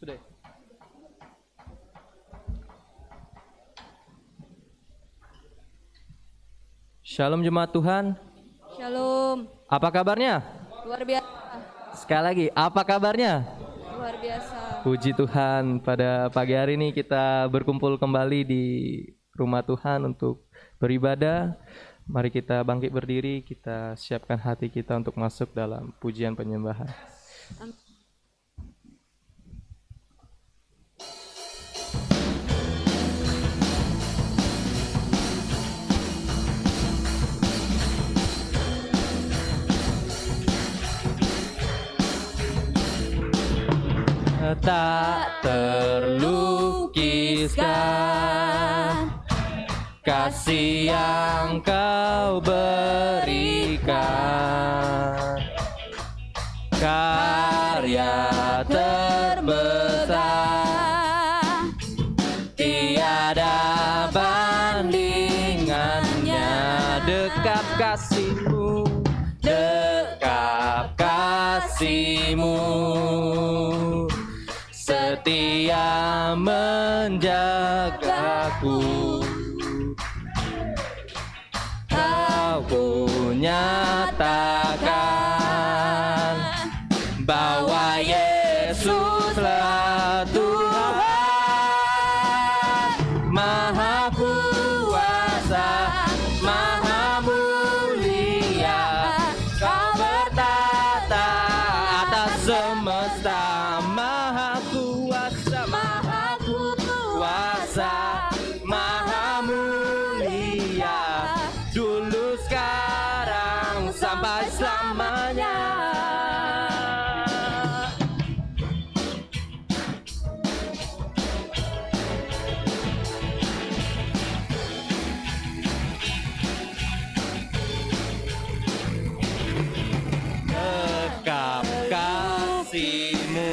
Sudah. Shalom jemaat Tuhan. Shalom. Apa kabarnya? Luar biasa. Sekali lagi, apa kabarnya? Luar biasa. Puji Tuhan, pada pagi hari ini kita berkumpul kembali di rumah Tuhan untuk beribadah. Mari kita bangkit berdiri, kita siapkan hati kita untuk masuk dalam pujian penyembahan. Tak terlukiskan kasih yang kau berikan, karya terbesar tiada bandingannya. Dekap kasih-Mu, dekap kasih-Mu, setia menjagaku. Kau nyatakan bahwa Yesuslah Tuhan, Maha Kuasa, Maha Mulia. Kau bertata atas semesta, Maha Kuasa, Maha Kuasa, Maha Mulia. Dulu, sekarang, sampai selamanya. Dekap kasih-Mu,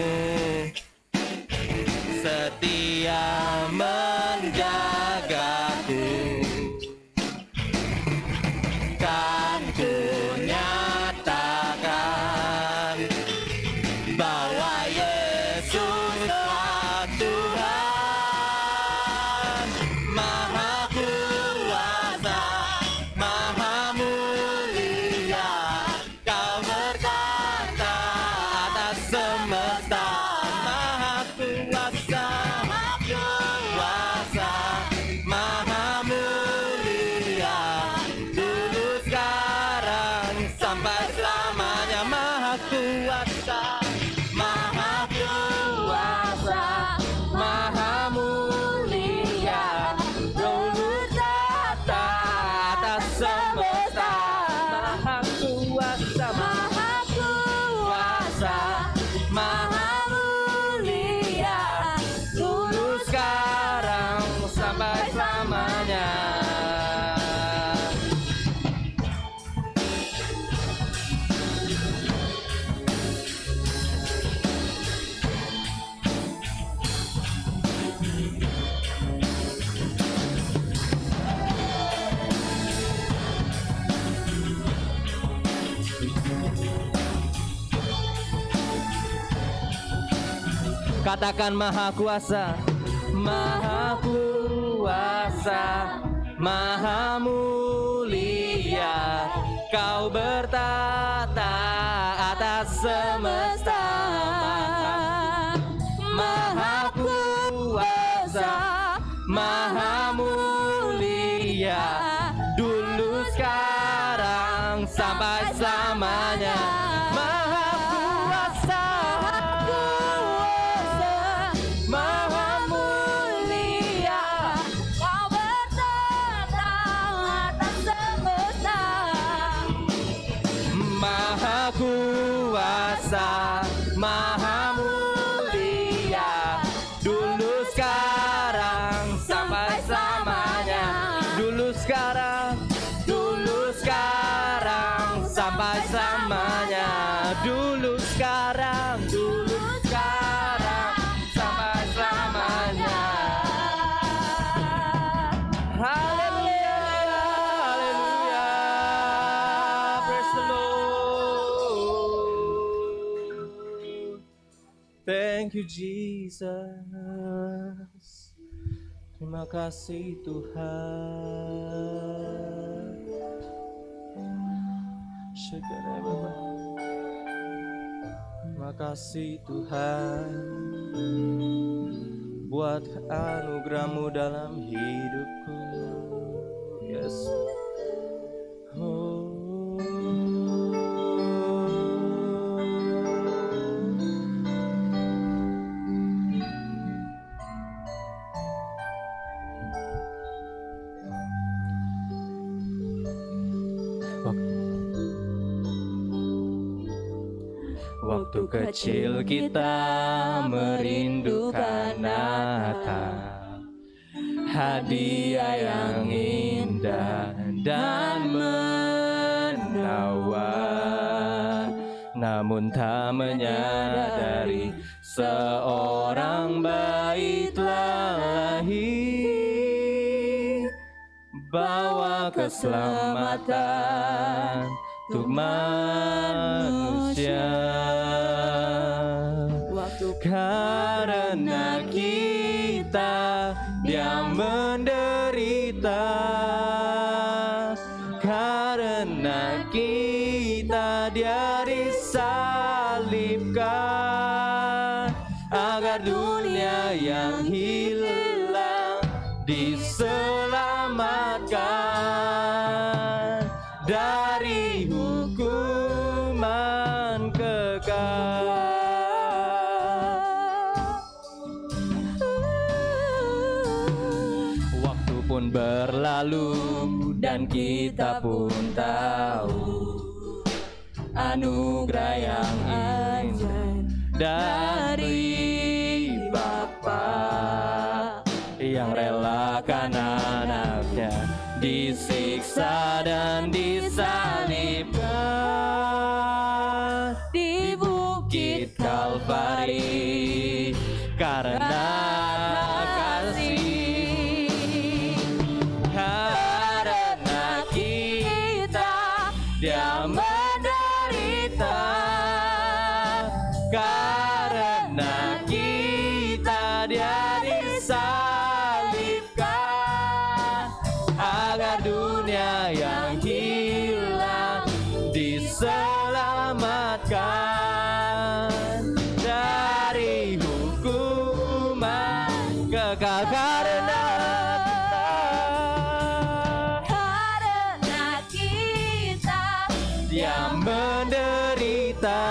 setia menjagaku. Kan ku nyatakan bahwa Yesuslah Tuhan, Maha Kuasa, Maha Mulia. Kau berkata atas semesta, Maha Kuasa, Kuasa, Maha Mulia. Dulu, sekarang, sampai selamanya. Maha Kuasa, Maha Kuasa, Maha Mulia. Dulu, tata atas semesta, Maha Kuasa, Maha Kuasa, Maha Mulia. Dulu, sekarang, sampai selamanya. Katakan Maha Kuasa, Maha Kuasa, Maha Mulia. Kau bertata atas semesta, Maha Kuasa, Maha Mulia. Dulu, sekarang, sampai selamanya. Maha Kuasa, Maha Mulia. Kau bertata atas semesta. Maha Kuasa, Maha Mulia. Dulu, sekarang, sampai selamanya. Dulu, sekarang, sampai selamanya. Dulu, sekarang, sampai selamanya. Haleluya, haleluya. Praise the Lord. Thank you Jesus. Terima kasih Tuhan. Terima kasih Tuhan buat anugerah-Mu dalam hidupku. Yes. Oh. Waktu kecil kita merindukan Natal, hadiah yang indah dan menawan. Namun tak menyadari seorang bayi telah lahir, bawa keselamatan untuk manusia. Karena kita Dia menderita, karena kita Dia disalibkan, agar dunia yang hilang diselamatkan dari hukuman kekal. Waktu pun berlalu dan kita pun tahu anugerah yang indah dari Bapa yang relakan anaknya disiksa dan disalibkan di bukit Kalvari karena kasih, karena kita Dia menderita, karena kita Dia disalibkan, agar dunia yang hilang diselamatkan dari hukuman kekal. Karena kita Dia menderita,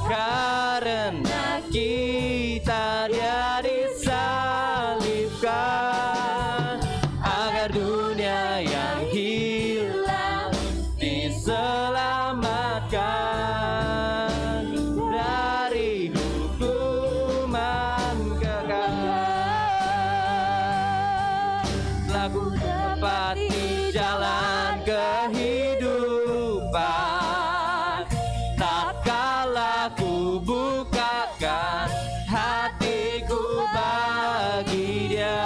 karena kita Dia disalibkan, agar dunia yang hilang diselamatkan dari hukuman kekal. Lagu menepati jalan kehidupan, tak kala ku bukakan hatiku bagi Dia.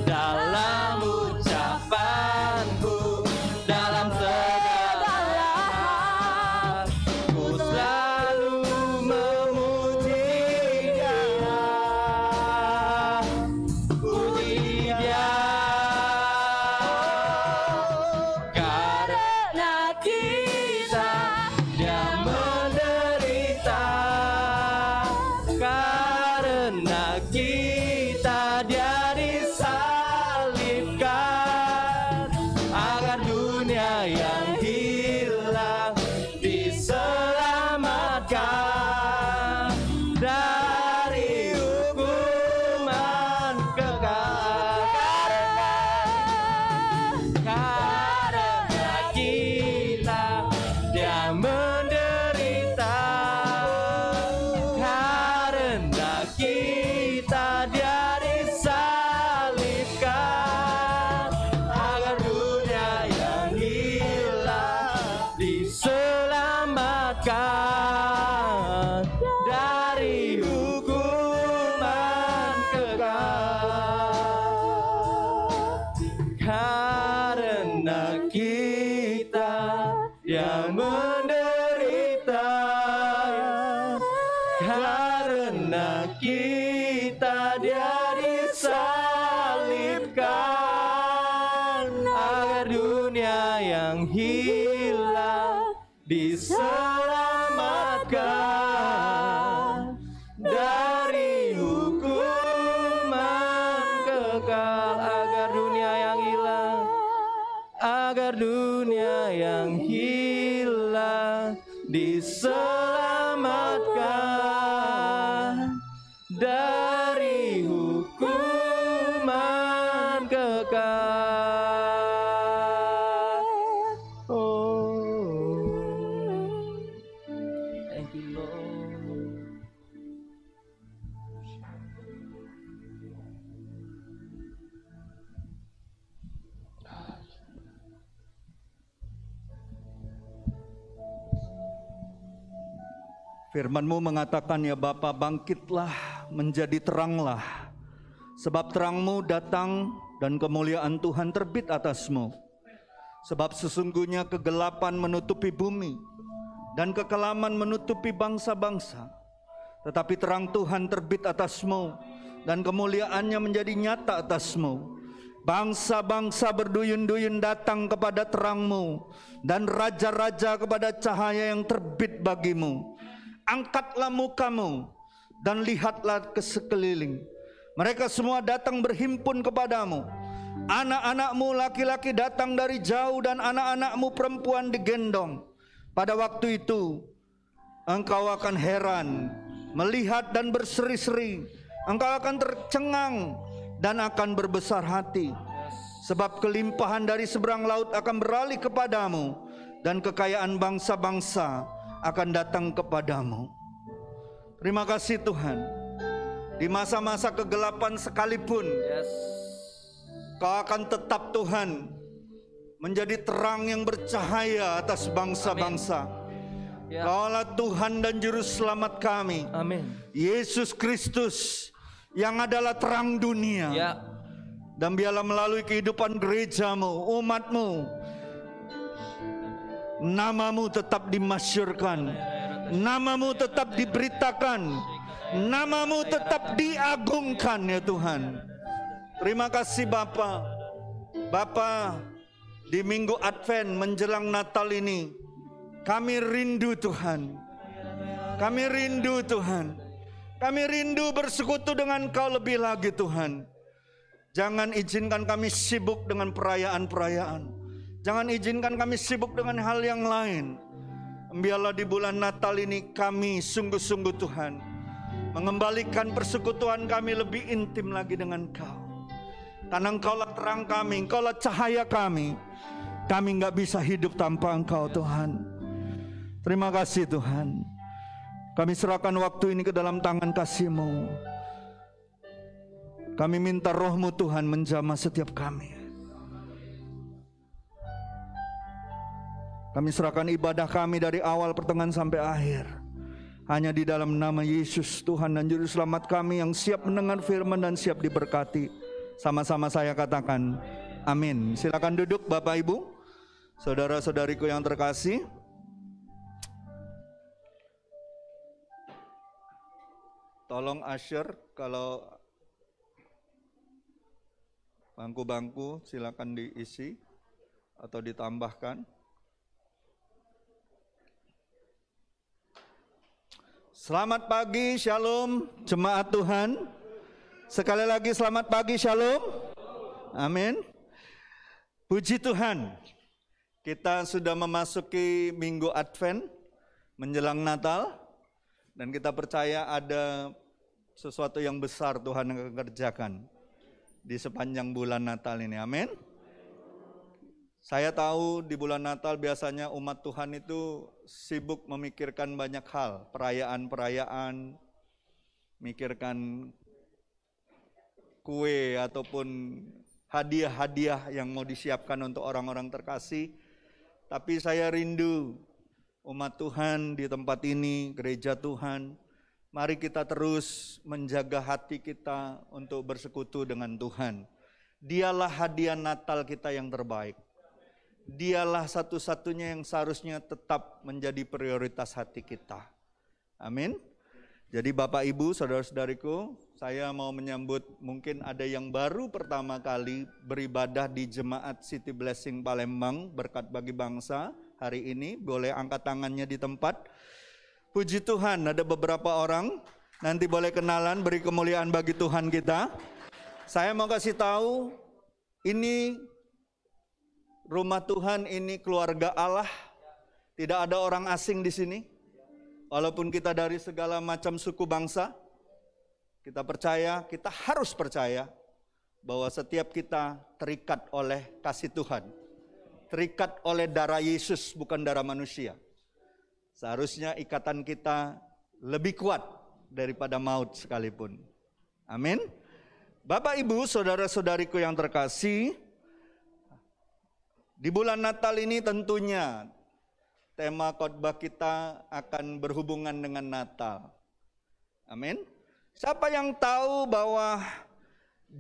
Dalam ucapanku, dalam segala hal, ku selalu memuji Dia, puji Dia. Karena kita Dia menderita, karena kita Dia disalibkan, agar dunia yang hilang diselamatkan dari hukuman kekal. Karena kita Dia menderita, karena kita Dia disalibkan, agar dunia yang hilang diselamatkan dari hukuman kekal. Karena kita Dia menderita, agar dunia yang hilang diselamatkan dari hukuman kekal, agar dunia yang hilang, agar dunia yang hilang diselamatkan dari hukuman kekal. Oh, thank you Lord. Firman-Mu mengatakan, ya Bapa, bangkitlah, menjadi teranglah. Sebab terang-Mu datang dan kemuliaan Tuhan terbit atas-Mu. Sebab sesungguhnya kegelapan menutupi bumi dan kekelaman menutupi bangsa-bangsa. Tetapi terang Tuhan terbit atas-Mu dan kemuliaannya menjadi nyata atas-Mu. Bangsa-bangsa berduyun-duyun datang kepada terang-Mu dan raja-raja kepada cahaya yang terbit bagi-Mu. Angkatlah mukamu dan lihatlah ke sekeliling. Mereka semua datang berhimpun kepadamu. Anak-anakmu laki-laki datang dari jauh dan anak-anakmu perempuan digendong. Pada waktu itu engkau akan heran melihat dan berseri-seri. Engkau akan tercengang dan akan berbesar hati. Sebab kelimpahan dari seberang laut akan beralih kepadamu dan kekayaan bangsa-bangsa akan datang kepadamu. Terima kasih Tuhan. Di masa-masa kegelapan sekalipun, Kau akan tetap Tuhan menjadi terang yang bercahaya atas bangsa-bangsa. Kaulah Tuhan dan Juru Selamat kami. Amin. Yesus Kristus yang adalah terang dunia. Dan biarlah melalui kehidupan gereja-Mu, umat-Mu, nama-Mu tetap dimasyurkan, nama-Mu tetap diberitakan, nama-Mu tetap diagungkan ya Tuhan. Terima kasih Bapa. Bapa, di minggu Advent menjelang Natal ini, kami rindu Tuhan. Kami rindu Tuhan. Kami rindu bersekutu dengan Kau lebih lagi Tuhan. Jangan izinkan kami sibuk dengan perayaan-perayaan. Jangan izinkan kami sibuk dengan hal yang lain. Biarlah di bulan Natal ini kami sungguh-sungguh Tuhan mengembalikan persekutuan kami lebih intim lagi dengan Kau. Karena Engkaulah terang kami, Engkaulah cahaya kami. Kami gak bisa hidup tanpa Engkau Tuhan. Terima kasih Tuhan. Kami serahkan waktu ini ke dalam tangan kasih-Mu. Kami minta Roh-Mu Tuhan menjamah setiap kami. Kami serahkan ibadah kami dari awal pertengahan sampai akhir. Hanya di dalam nama Yesus Tuhan dan Juru Selamat kami yang siap mendengar firman dan siap diberkati. Sama-sama saya katakan amin. Silakan duduk Bapak Ibu, saudara-saudariku yang terkasih. Tolong usher kalau bangku-bangku silakan diisi atau ditambahkan. Selamat pagi, shalom, jemaat Tuhan. Sekali lagi selamat pagi, shalom. Amin. Puji Tuhan. Kita sudah memasuki minggu Advent menjelang Natal. Dan kita percaya ada sesuatu yang besar Tuhan yang akan kerjakan di sepanjang bulan Natal ini. Amin. Saya tahu di bulan Natal biasanya umat Tuhan itu sibuk memikirkan banyak hal, perayaan-perayaan, mikirkan kue ataupun hadiah-hadiah yang mau disiapkan untuk orang-orang terkasih. Tapi saya rindu umat Tuhan di tempat ini, gereja Tuhan, mari kita terus menjaga hati kita untuk bersekutu dengan Tuhan. Dialah hadiah Natal kita yang terbaik. Dialah satu-satunya yang seharusnya tetap menjadi prioritas hati kita. Amin. Jadi Bapak Ibu, saudara-saudariku, saya mau menyambut mungkin ada yang baru pertama kali beribadah di Jemaat City Blessing Palembang, Berkat Bagi Bangsa hari ini. Boleh angkat tangannya di tempat. Puji Tuhan, ada beberapa orang. Nanti boleh kenalan, beri kemuliaan bagi Tuhan kita. Saya mau kasih tahu, ini rumah Tuhan, ini keluarga Allah. Tidak ada orang asing di sini. Walaupun kita dari segala macam suku bangsa, kita percaya, kita harus percaya bahwa setiap kita terikat oleh kasih Tuhan. Terikat oleh darah Yesus, bukan darah manusia. Seharusnya ikatan kita lebih kuat daripada maut sekalipun. Amin. Bapak, Ibu, saudara-saudariku yang terkasih, di bulan Natal ini tentunya tema khotbah kita akan berhubungan dengan Natal. Amin. Siapa yang tahu bahwa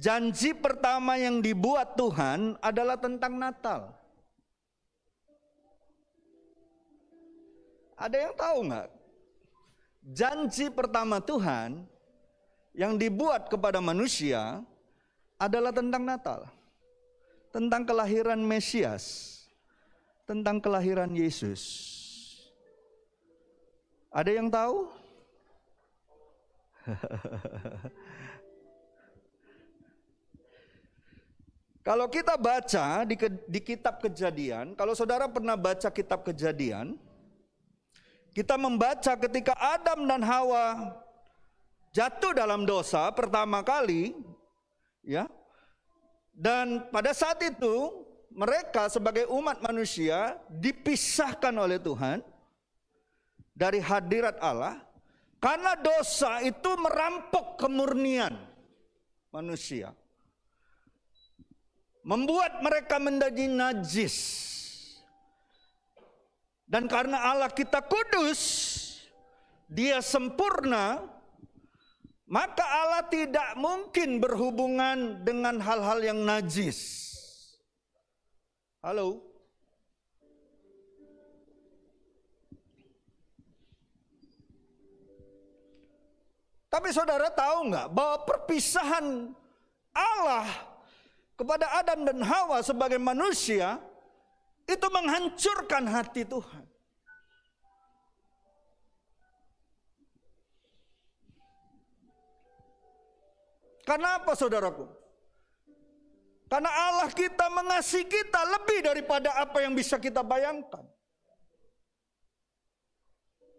janji pertama yang dibuat Tuhan adalah tentang Natal? Ada yang tahu nggak? Janji pertama Tuhan yang dibuat kepada manusia adalah tentang Natal. Tentang kelahiran Mesias. Tentang kelahiran Yesus. Ada yang tahu? Kalau kita baca di kitab Kejadian, kalau saudara pernah baca kitab Kejadian, kita membaca ketika Adam dan Hawa jatuh dalam dosa pertama kali, ya. Dan pada saat itu mereka sebagai umat manusia dipisahkan oleh Tuhan dari hadirat Allah karena dosa itu merampok kemurnian manusia. Membuat mereka menjadi najis. Dan karena Allah kita kudus, Dia sempurna, maka Allah tidak mungkin berhubungan dengan hal-hal yang najis. Halo? Tapi saudara tahu nggak bahwa perpisahan Allah kepada Adam dan Hawa sebagai manusia itu menghancurkan hati Tuhan. Karena apa, saudaraku? Karena Allah kita mengasihi kita lebih daripada apa yang bisa kita bayangkan.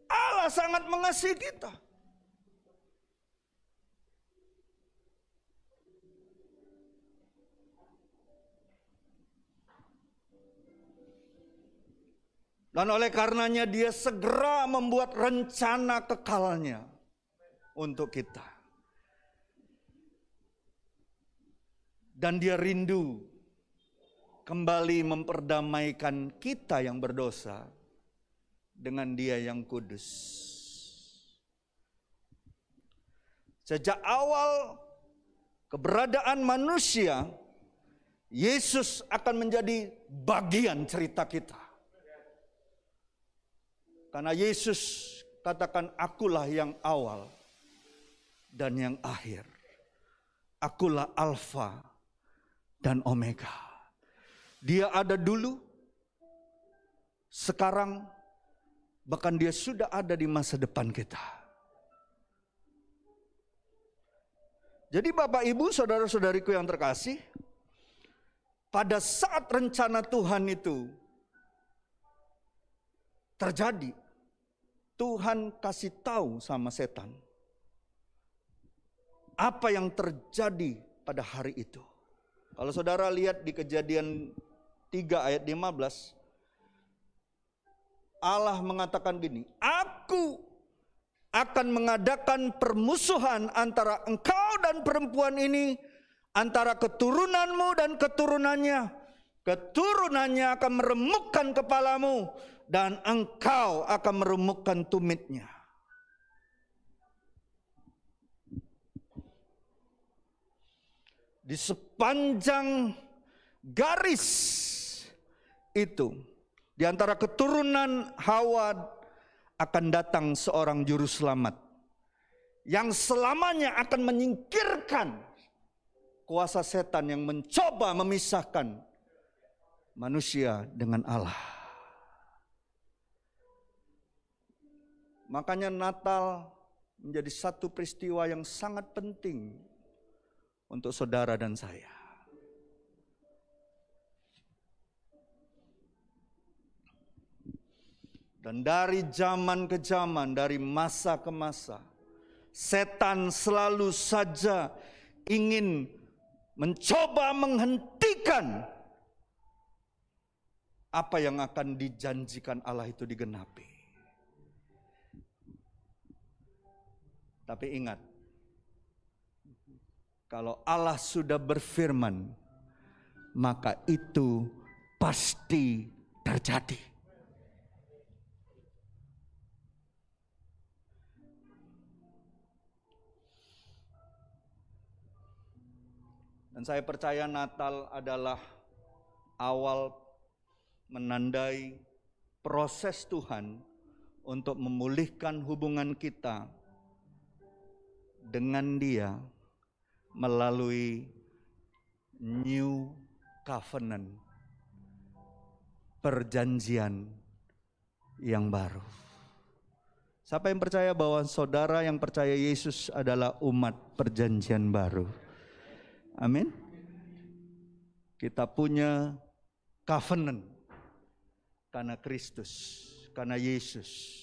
Allah sangat mengasihi kita. Dan oleh karenanya Dia segera membuat rencana kekalnya untuk kita. Dan Dia rindu kembali memperdamaikan kita yang berdosa dengan Dia yang kudus. Sejak awal keberadaan manusia, Yesus akan menjadi bagian cerita kita. Karena Yesus katakan, akulah yang awal dan yang akhir. Akulah Alfa dan Omega. Dia ada dulu, sekarang, bahkan Dia sudah ada di masa depan kita. Jadi Bapak, Ibu, saudara-saudariku yang terkasih, pada saat rencana Tuhan itu terjadi, Tuhan kasih tahu sama setan apa yang terjadi pada hari itu. Kalau saudara lihat di Kejadian 3 ayat 15, Allah mengatakan gini, aku akan mengadakan permusuhan antara engkau dan perempuan ini, antara keturunanmu dan keturunannya. Keturunannya akan meremukkan kepalamu, dan engkau akan meremukkan tumitnya. Di sepanjang garis itu, di antara keturunan Hawa akan datang seorang juru selamat yang selamanya akan menyingkirkan kuasa setan yang mencoba memisahkan manusia dengan Allah. Makanya Natal menjadi satu peristiwa yang sangat penting untuk saudara dan saya. Dan dari zaman ke zaman, dari masa ke masa, setan selalu saja ingin mencoba menghentikan apa yang akan dijanjikan Allah itu digenapi. Tapi ingat, kalau Allah sudah berfirman, maka itu pasti terjadi. Dan saya percaya Natal adalah awal menandai proses Tuhan untuk memulihkan hubungan kita dengan Dia melalui New Covenant, perjanjian yang baru. Siapa yang percaya bahwa saudara yang percaya Yesus adalah umat perjanjian baru? Amin. Kita punya covenant karena Kristus, karena Yesus.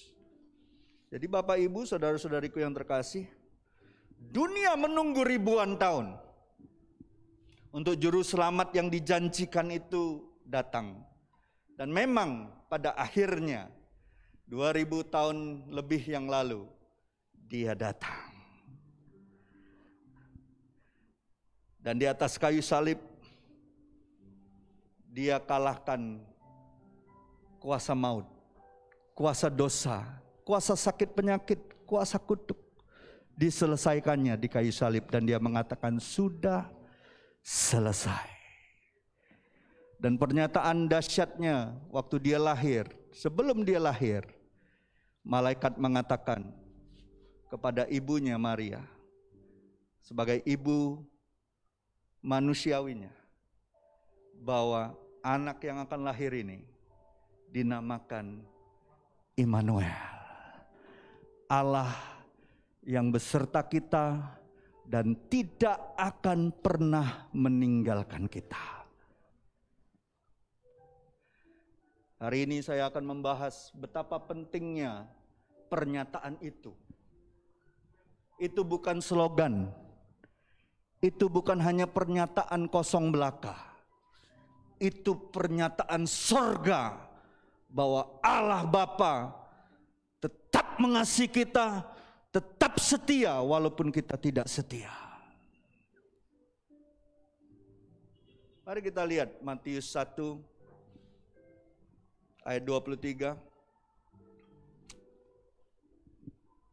Jadi Bapak Ibu, saudara-saudariku yang terkasih, dunia menunggu ribuan tahun untuk juru selamat yang dijanjikan itu datang. Dan memang pada akhirnya 2000 tahun lebih yang lalu dia datang. Dan di atas kayu salib dia kalahkan kuasa maut, kuasa dosa, kuasa sakit penyakit, kuasa kutuk. Diselesaikannya di kayu salib dan dia mengatakan sudah selesai. Dan pernyataan dahsyatnya waktu dia lahir, sebelum dia lahir, malaikat mengatakan kepada ibunya Maria sebagai ibu manusiawinya bahwa anak yang akan lahir ini dinamakan Immanuel, Allah yang beserta kita dan tidak akan pernah meninggalkan kita. Hari ini saya akan membahas betapa pentingnya pernyataan itu. Itu bukan slogan. Itu bukan hanya pernyataan kosong belaka. Itu pernyataan sorga bahwa Allah Bapa tetap mengasihi kita, tetap setia walaupun kita tidak setia. Mari kita lihat Matius 1 ayat 23.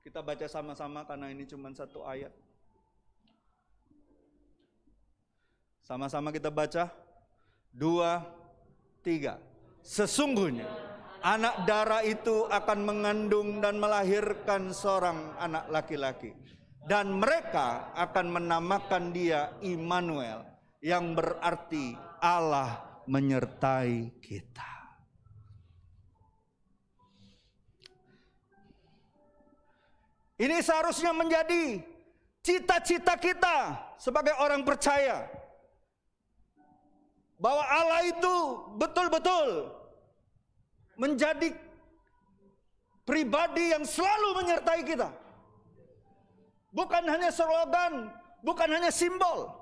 Kita baca sama-sama karena ini cuma satu ayat. Sama-sama kita baca. 2, 3. Sesungguhnya anak darah itu akan mengandung dan melahirkan seorang anak laki-laki. Dan mereka akan menamakan dia Immanuel, yang berarti Allah menyertai kita. Ini seharusnya menjadi cita-cita kita sebagai orang percaya. Bahwa Allah itu betul-betul menjadi pribadi yang selalu menyertai kita. Bukan hanya slogan, bukan hanya simbol.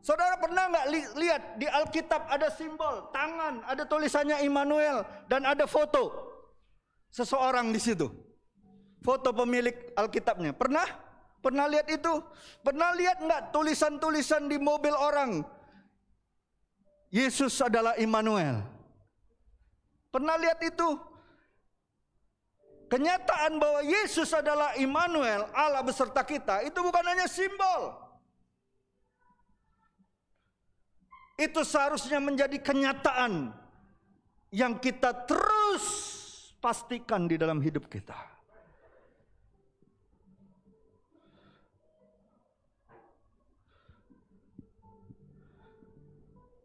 Saudara pernah nggak lihat di Alkitab ada simbol, tangan, ada tulisannya Immanuel dan ada foto seseorang di situ. Foto pemilik Alkitabnya. Pernah? Pernah lihat itu? Pernah lihat nggak tulisan-tulisan di mobil orang? Yesus adalah Immanuel. Pernah lihat itu? Kenyataan bahwa Yesus adalah Immanuel, Allah beserta kita, itu bukan hanya simbol. Itu seharusnya menjadi kenyataan yang kita terus pastikan di dalam hidup kita.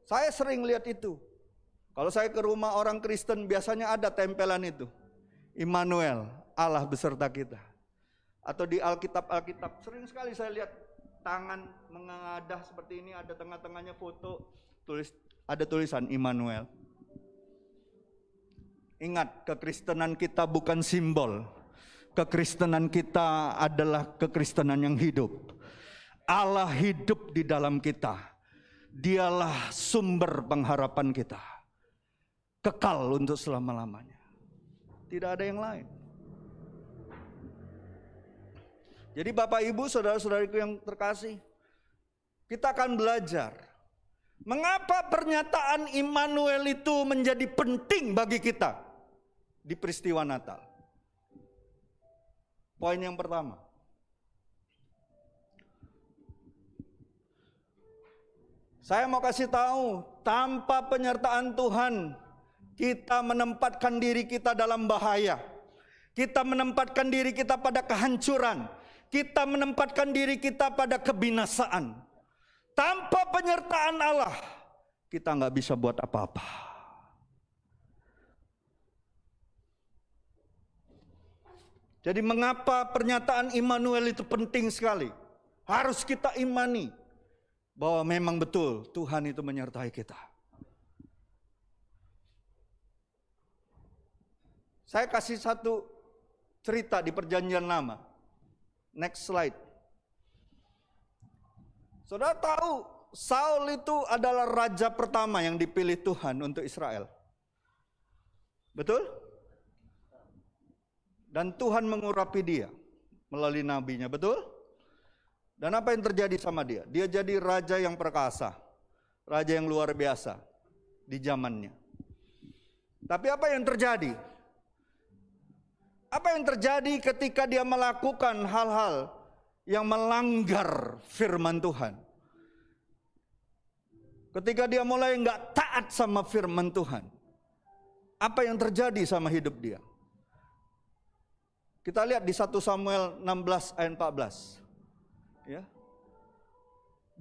Saya sering lihat itu. Kalau saya ke rumah orang Kristen biasanya ada tempelan itu. Immanuel, Allah beserta kita. Atau di Alkitab sering sekali saya lihat tangan mengadah seperti ini, ada tengah-tengahnya foto, ada tulisan Immanuel. Ingat, kekristenan kita bukan simbol. Kekristenan kita adalah kekristenan yang hidup. Allah hidup di dalam kita. Dialah sumber pengharapan kita. Kekal untuk selama-lamanya. Tidak ada yang lain. Jadi Bapak Ibu, saudara-saudariku yang terkasih, kita akan belajar mengapa pernyataan Immanuel itu menjadi penting bagi kita di peristiwa Natal. Poin yang pertama. Saya mau kasih tahu, tanpa penyertaan Tuhan, kita menempatkan diri kita dalam bahaya. Kita menempatkan diri kita pada kehancuran. Kita menempatkan diri kita pada kebinasaan. Tanpa penyertaan Allah, kita nggak bisa buat apa-apa. Jadi mengapa pernyataan Immanuel itu penting sekali? Harus kita imani bahwa memang betul Tuhan itu menyertai kita. Saya kasih satu cerita di Perjanjian Lama. Next slide. Saudara tahu Saul itu adalah raja pertama yang dipilih Tuhan untuk Israel. Betul? Dan Tuhan mengurapi dia melalui nabinya, betul? Dan apa yang terjadi sama dia? Dia jadi raja yang perkasa, raja yang luar biasa di zamannya. Tapi apa yang terjadi? Apa yang terjadi ketika dia melakukan hal-hal yang melanggar firman Tuhan? Ketika dia mulai nggak taat sama firman Tuhan, apa yang terjadi sama hidup dia? Kita lihat di 1 Samuel 16 ayat 14. Ya.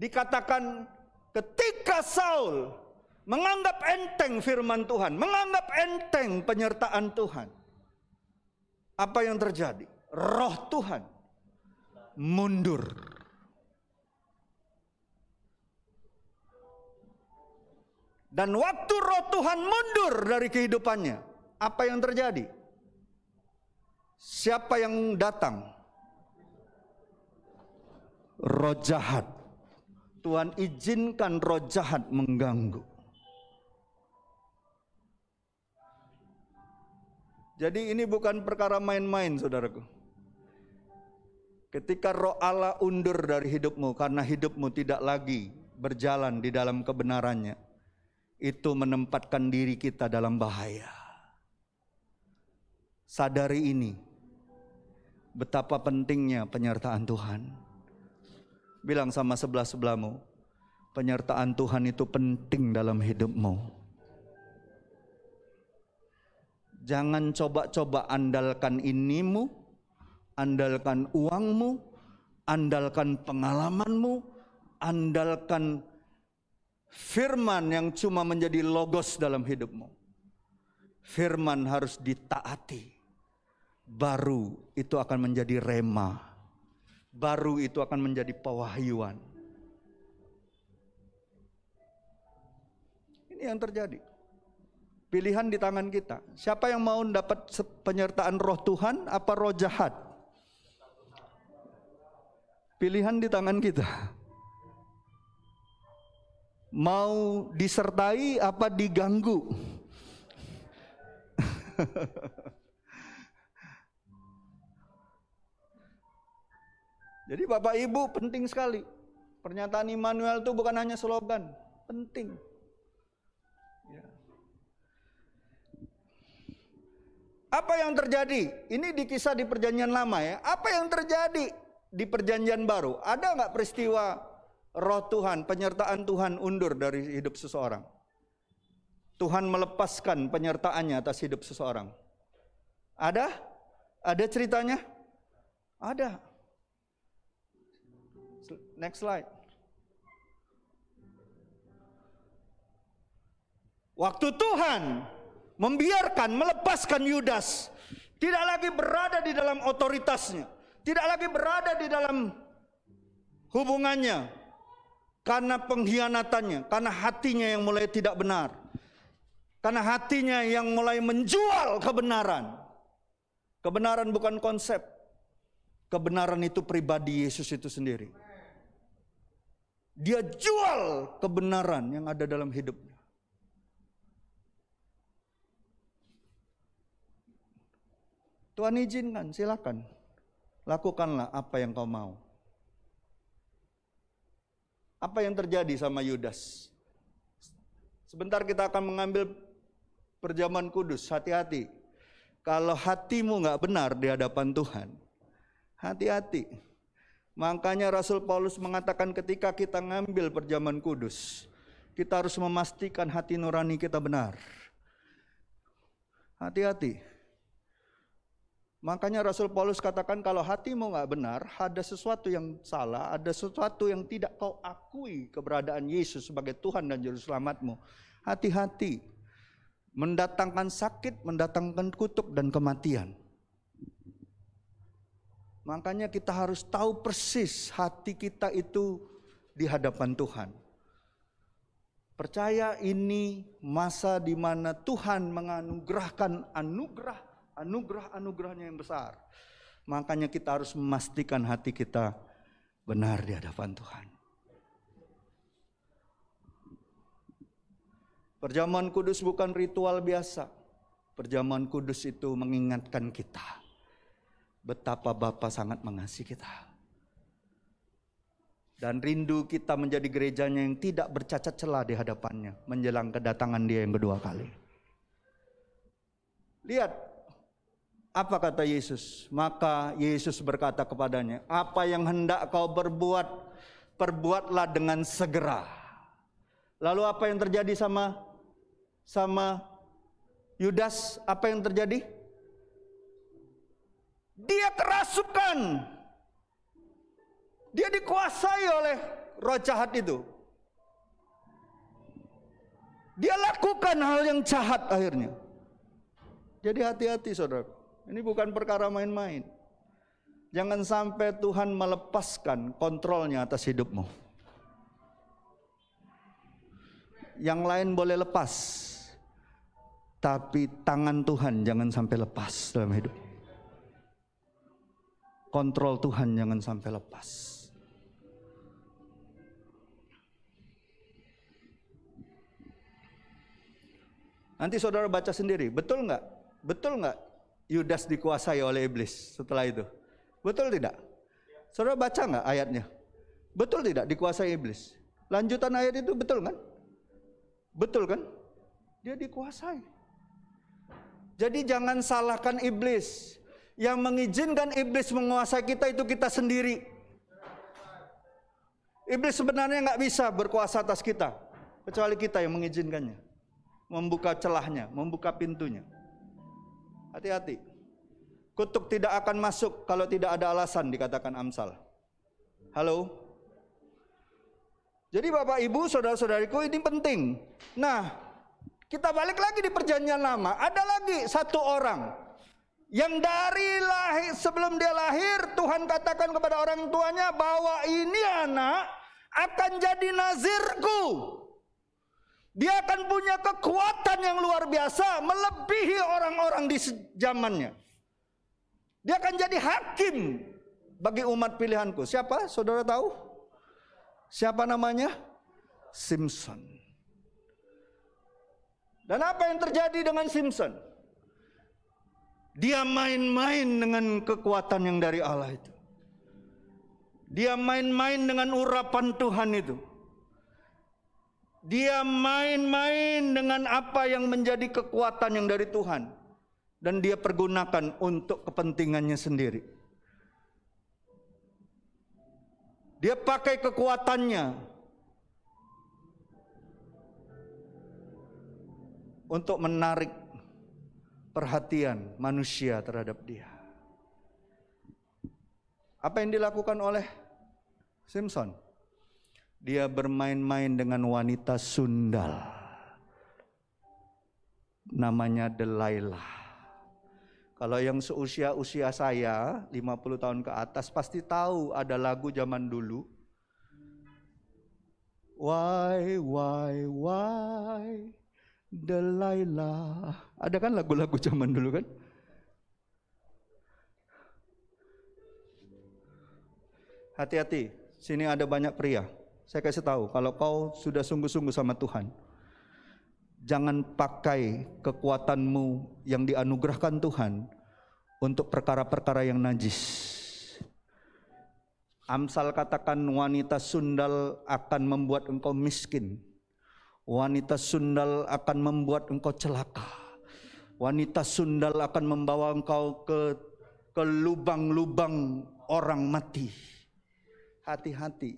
Dikatakan ketika Saul menganggap enteng firman Tuhan, menganggap enteng penyertaan Tuhan, apa yang terjadi? Roh Tuhan mundur. Dan waktu roh Tuhan mundur dari kehidupannya, apa yang terjadi? Siapa yang datang? Roh jahat. Tuhan izinkan roh jahat mengganggu. Jadi ini bukan perkara main-main, saudaraku. Ketika roh Allah undur dari hidupmu karena hidupmu tidak lagi berjalan di dalam kebenarannya, itu menempatkan diri kita dalam bahaya. Sadari ini, betapa pentingnya penyertaan Tuhan. Bilang sama sebelah-sebelahmu, penyertaan Tuhan itu penting dalam hidupmu. Jangan coba-coba andalkan inimu, andalkan uangmu, andalkan pengalamanmu, andalkan firman yang cuma menjadi logos dalam hidupmu. Firman harus ditaati. Baru itu akan menjadi rema. Baru itu akan menjadi pewahyuan. Ini yang terjadi. Pilihan di tangan kita. Siapa yang mau dapat penyertaan roh Tuhan apa roh jahat? Pilihan di tangan kita. Mau disertai apa diganggu? Jadi Bapak Ibu penting sekali. Pernyataan Immanuel itu bukan hanya slogan, penting. Ya. Apa yang terjadi? Ini di kisah di Perjanjian Lama ya. Apa yang terjadi di Perjanjian Baru? Ada nggak peristiwa roh Tuhan, penyertaan Tuhan undur dari hidup seseorang? Tuhan melepaskan penyertaannya atas hidup seseorang. Ada? Ada ceritanya? Ada. Next slide. Waktu Tuhan membiarkan, melepaskan Yudas, tidak lagi berada di dalam otoritasnya, tidak lagi berada di dalam hubungannya, karena pengkhianatannya, karena hatinya yang mulai tidak benar, karena hatinya yang mulai menjual kebenaran. Kebenaran bukan konsep, kebenaran itu pribadi Yesus itu sendiri. Dia jual kebenaran yang ada dalam hidupnya. Tuhan izinkan, silakan. Lakukanlah apa yang kau mau. Apa yang terjadi sama Yudas? Sebentar kita akan mengambil perjamuan kudus. Hati-hati. Kalau hatimu nggak benar di hadapan Tuhan, hati-hati. Makanya Rasul Paulus mengatakan ketika kita ngambil perjamuan kudus, kita harus memastikan hati nurani kita benar. Hati-hati. Makanya Rasul Paulus katakan kalau hatimu nggak benar, ada sesuatu yang salah, ada sesuatu yang tidak kau akui keberadaan Yesus sebagai Tuhan dan Juru Selamatmu. Hati-hati, mendatangkan sakit, mendatangkan kutuk dan kematian. Makanya kita harus tahu persis hati kita itu di hadapan Tuhan. Percaya ini masa di mana Tuhan menganugerahkan anugerah-anugerahnya yang besar. Makanya kita harus memastikan hati kita benar di hadapan Tuhan. Perjamuan kudus bukan ritual biasa. Perjamuan kudus itu mengingatkan kita betapa Bapa sangat mengasihi kita. Dan rindu kita menjadi gerejanya yang tidak bercacat celah di hadapannya menjelang kedatangan Dia yang kedua kali. Lihat apa kata Yesus? Maka Yesus berkata kepadanya, apa yang hendak kau berbuat, perbuatlah dengan segera. Lalu apa yang terjadi sama Yudas? Apa yang terjadi? Dia kerasukan. Dia dikuasai oleh roh jahat itu. Dia lakukan hal yang jahat akhirnya. Jadi hati-hati saudara. Ini bukan perkara main-main. Jangan sampai Tuhan melepaskan kontrolnya atas hidupmu. Yang lain boleh lepas, tapi tangan Tuhan jangan sampai lepas dalam hidup. Kontrol Tuhan jangan sampai lepas. Nanti saudara baca sendiri, betul nggak? Betul nggak? Yudas dikuasai oleh iblis setelah itu. Betul tidak? Saudara baca nggak ayatnya? Betul tidak dikuasai iblis? Lanjutan ayat itu betul kan? Betul kan? Dia dikuasai. Jadi jangan salahkan iblis. Yang mengizinkan iblis menguasai kita itu kita sendiri. Iblis sebenarnya nggak bisa berkuasa atas kita, kecuali kita yang mengizinkannya, membuka celahnya, membuka pintunya. Hati-hati. Kutuk tidak akan masuk kalau tidak ada alasan, dikatakan Amsal. Halo? Jadi Bapak Ibu, saudara-saudariku, ini penting. Nah, kita balik lagi di perjanjian lama. Ada lagi satu orang yang dari lahir, sebelum dia lahir, Tuhan katakan kepada orang tuanya bahwa ini anak akan jadi nazirku. Dia akan punya kekuatan yang luar biasa, melebihi orang-orang di zamannya. Dia akan jadi hakim bagi umat pilihanku. Siapa? Saudara tahu? Siapa namanya? Simson. Dan apa yang terjadi dengan Simson? Dia main-main dengan kekuatan yang dari Allah itu. Dia main-main dengan urapan Tuhan itu. Dia main-main dengan apa yang menjadi kekuatan yang dari Tuhan. Dan dia pergunakan untuk kepentingannya sendiri. Dia pakai kekuatannya untuk menarik perhatian manusia terhadap dia. Apa yang dilakukan oleh Simson? Dia bermain-main dengan wanita sundal. namanya Delilah. Kalau yang seusia-usia saya, 50 tahun ke atas, pasti tahu ada lagu zaman dulu. Why, Delilah. Ada kan lagu-lagu zaman dulu kan? Hati-hati, sini ada banyak pria. Saya kasih tahu, kalau kau sudah sungguh-sungguh sama Tuhan, jangan pakai kekuatanmu yang dianugerahkan Tuhan untuk perkara-perkara yang najis. Amsal katakan wanita sundal akan membuat engkau miskin. Wanita sundal akan membuat engkau celaka. Wanita sundal akan membawa engkau ke lubang-lubang orang mati. Hati-hati.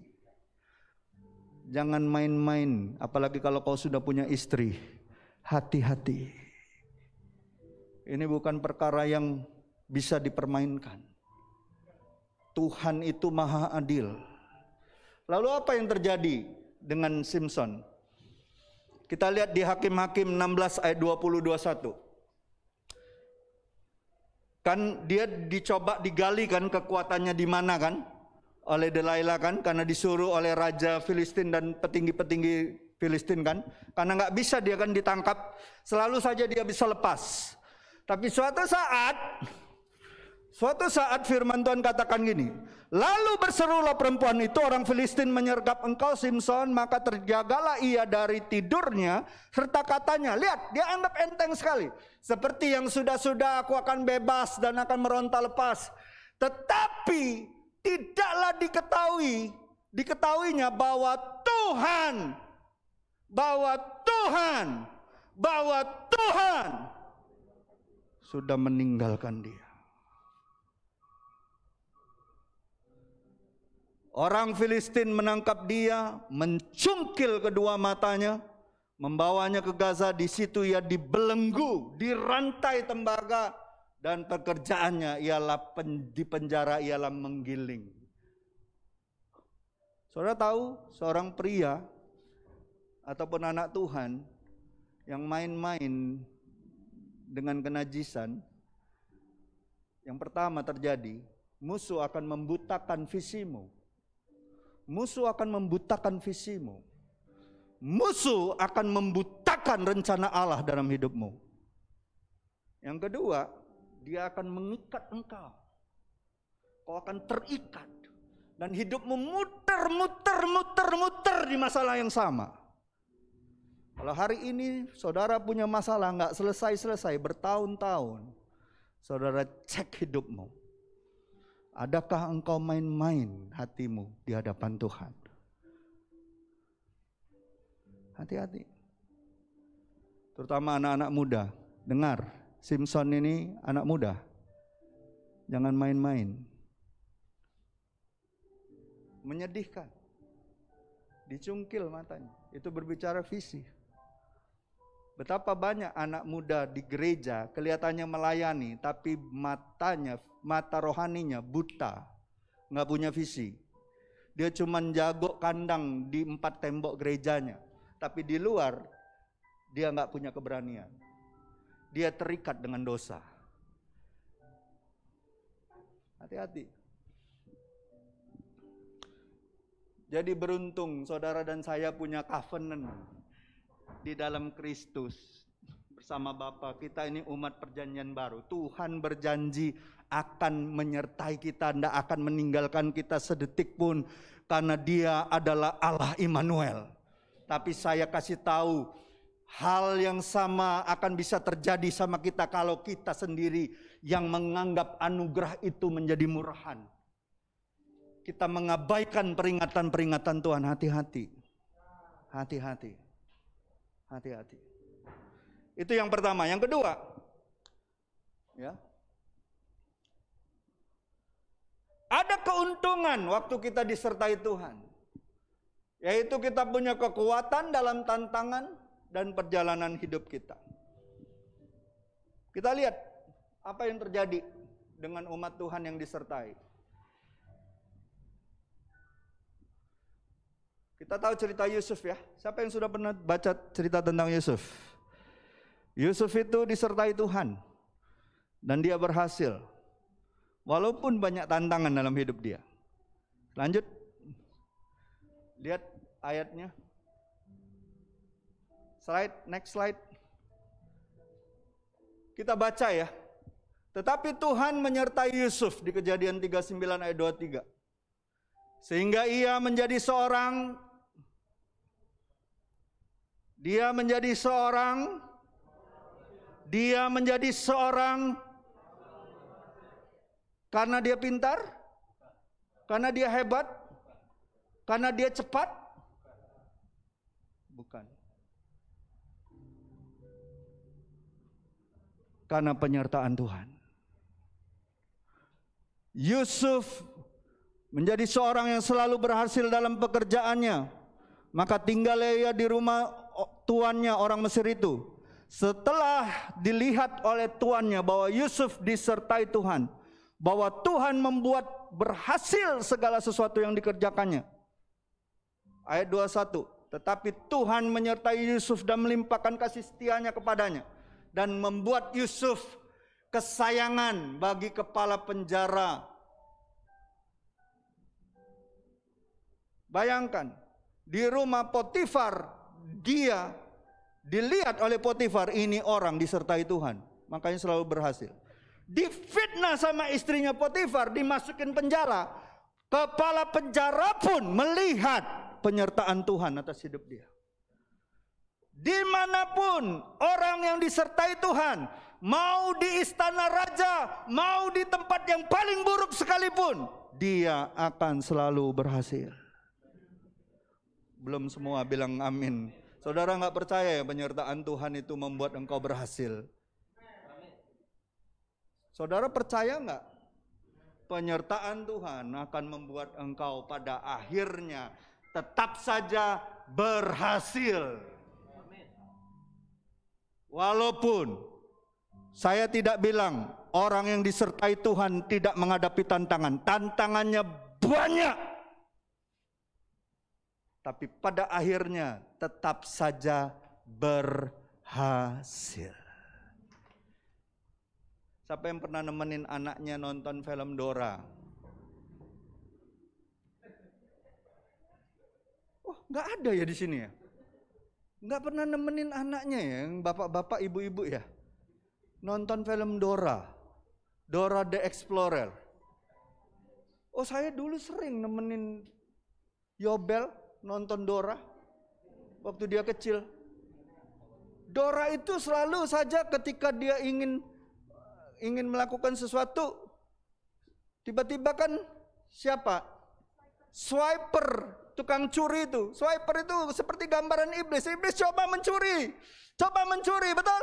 Jangan main-main, apalagi kalau kau sudah punya istri. Hati-hati. Ini bukan perkara yang bisa dipermainkan. Tuhan itu maha adil. Lalu apa yang terjadi dengan Simson? Kita lihat di Hakim-Hakim 16 ayat 20-21. Kan dia dicoba digali kan kekuatannya di mana kan? Oleh Delilah kan, karena disuruh oleh raja Filistin dan petinggi-petinggi Filistin kan, karena nggak bisa dia kan ditangkap, selalu saja dia bisa lepas. Tapi suatu saat firman Tuhan katakan gini, lalu berserulah perempuan itu, orang Filistin menyergap engkau Simson, maka terjagalah ia dari tidurnya, serta katanya, lihat dia anggap enteng sekali, seperti yang sudah-sudah aku akan bebas dan akan meronta lepas. Tetapi tidaklah diketahuinya bahwa Tuhan sudah meninggalkan dia. Orang Filistin menangkap dia, mencungkil kedua matanya, membawanya ke Gaza. Di situ ia dibelenggu, dirantai tembaga, dan pekerjaannya ialah di penjara ialah menggiling. Saudara tahu seorang pria ataupun anak Tuhan yang main-main dengan kenajisan, yang pertama terjadi, musuh akan membutakan visimu. Musuh akan membutakan visimu. Musuh akan membutakan rencana Allah dalam hidupmu. Yang kedua, dia akan mengikat engkau. Kau akan terikat. Dan hidupmu muter di masalah yang sama. Kalau hari ini saudara punya masalah nggak selesai bertahun-tahun, saudara cek hidupmu. Adakah engkau main-main hatimu di hadapan Tuhan? Hati-hati. Terutama anak-anak muda. Dengar, Simson ini anak muda. Jangan main-main. Menyedihkan. Dicungkil matanya. Itu berbicara visi. Betapa banyak anak muda di gereja kelihatannya melayani, tapi mata rohaninya buta, nggak punya visi. Dia cuma jago kandang di 4 tembok gerejanya, tapi di luar dia nggak punya keberanian. Dia terikat dengan dosa. Hati-hati. Jadi beruntung saudara dan saya punya covenant di dalam Kristus bersama Bapa. Kita ini umat perjanjian baru. Tuhan berjanji akan menyertai kita, tidak akan meninggalkan kita sedetik pun, karena Dia adalah Allah Immanuel. Tapi saya kasih tahu, hal yang sama akan bisa terjadi sama kita kalau kita sendiri yang menganggap anugerah itu menjadi murahan. Kita mengabaikan peringatan-peringatan Tuhan. Hati-hati. Hati-hati. Hati-hati. Itu yang pertama. Yang kedua, ya, ada keuntungan waktu kita disertai Tuhan, yaitu kita punya kekuatan dalam tantangan dan perjalanan hidup kita. Kita lihat apa yang terjadi dengan umat Tuhan yang disertai. Kita tahu cerita Yusuf ya. Siapa yang sudah pernah baca cerita tentang Yusuf? Yusuf itu disertai Tuhan dan dia berhasil. Walaupun banyak tantangan dalam hidup dia. Lanjut. Lihat ayatnya. Next slide. Kita baca ya. Tetapi Tuhan menyertai Yusuf di Kejadian 39 ayat 23. Sehingga ia menjadi seorang karena dia pintar, karena dia hebat, karena dia cepat. Bukan. Karena penyertaan Tuhan. Yusuf menjadi seorang yang selalu berhasil dalam pekerjaannya. Maka tinggallah ia di rumah tuannya orang Mesir itu. Setelah dilihat oleh tuannya bahwa Yusuf disertai Tuhan, bahwa Tuhan membuat berhasil segala sesuatu yang dikerjakannya. Ayat 21. Tetapi Tuhan menyertai Yusuf dan melimpahkan kasih setianya kepadanya, dan membuat Yusuf kesayangan bagi kepala penjara. Bayangkan, di rumah Potifar, dia dilihat oleh Potifar, ini orang disertai Tuhan, makanya selalu berhasil. Difitnah sama istrinya Potifar, dimasukin penjara. Kepala penjara pun melihat penyertaan Tuhan atas hidup dia. Dimanapun orang yang disertai Tuhan, mau di istana raja, mau di tempat yang paling buruk sekalipun, dia akan selalu berhasil. Belum semua bilang amin. Saudara nggak percaya ya penyertaan Tuhan itu membuat engkau berhasil? Saudara percaya nggak? Penyertaan Tuhan akan membuat engkau pada akhirnya tetap saja berhasil. Walaupun saya tidak bilang orang yang disertai Tuhan tidak menghadapi tantangan. Tantangannya banyak. Tapi pada akhirnya tetap saja berhasil. Siapa yang pernah nemenin anaknya nonton film Dora? Oh, nggak ada ya di sini ya? Nggak pernah nemenin anaknya ya, yang bapak-bapak, ibu-ibu ya? Nonton film Dora the Explorer. Oh, saya dulu sering nemenin Yobel nonton Dora waktu dia kecil. Dora itu selalu saja ketika dia ingin melakukan sesuatu, tiba-tiba kan siapa? Swiper, tukang curi itu. Swiper itu seperti gambaran iblis. Iblis coba mencuri, betul?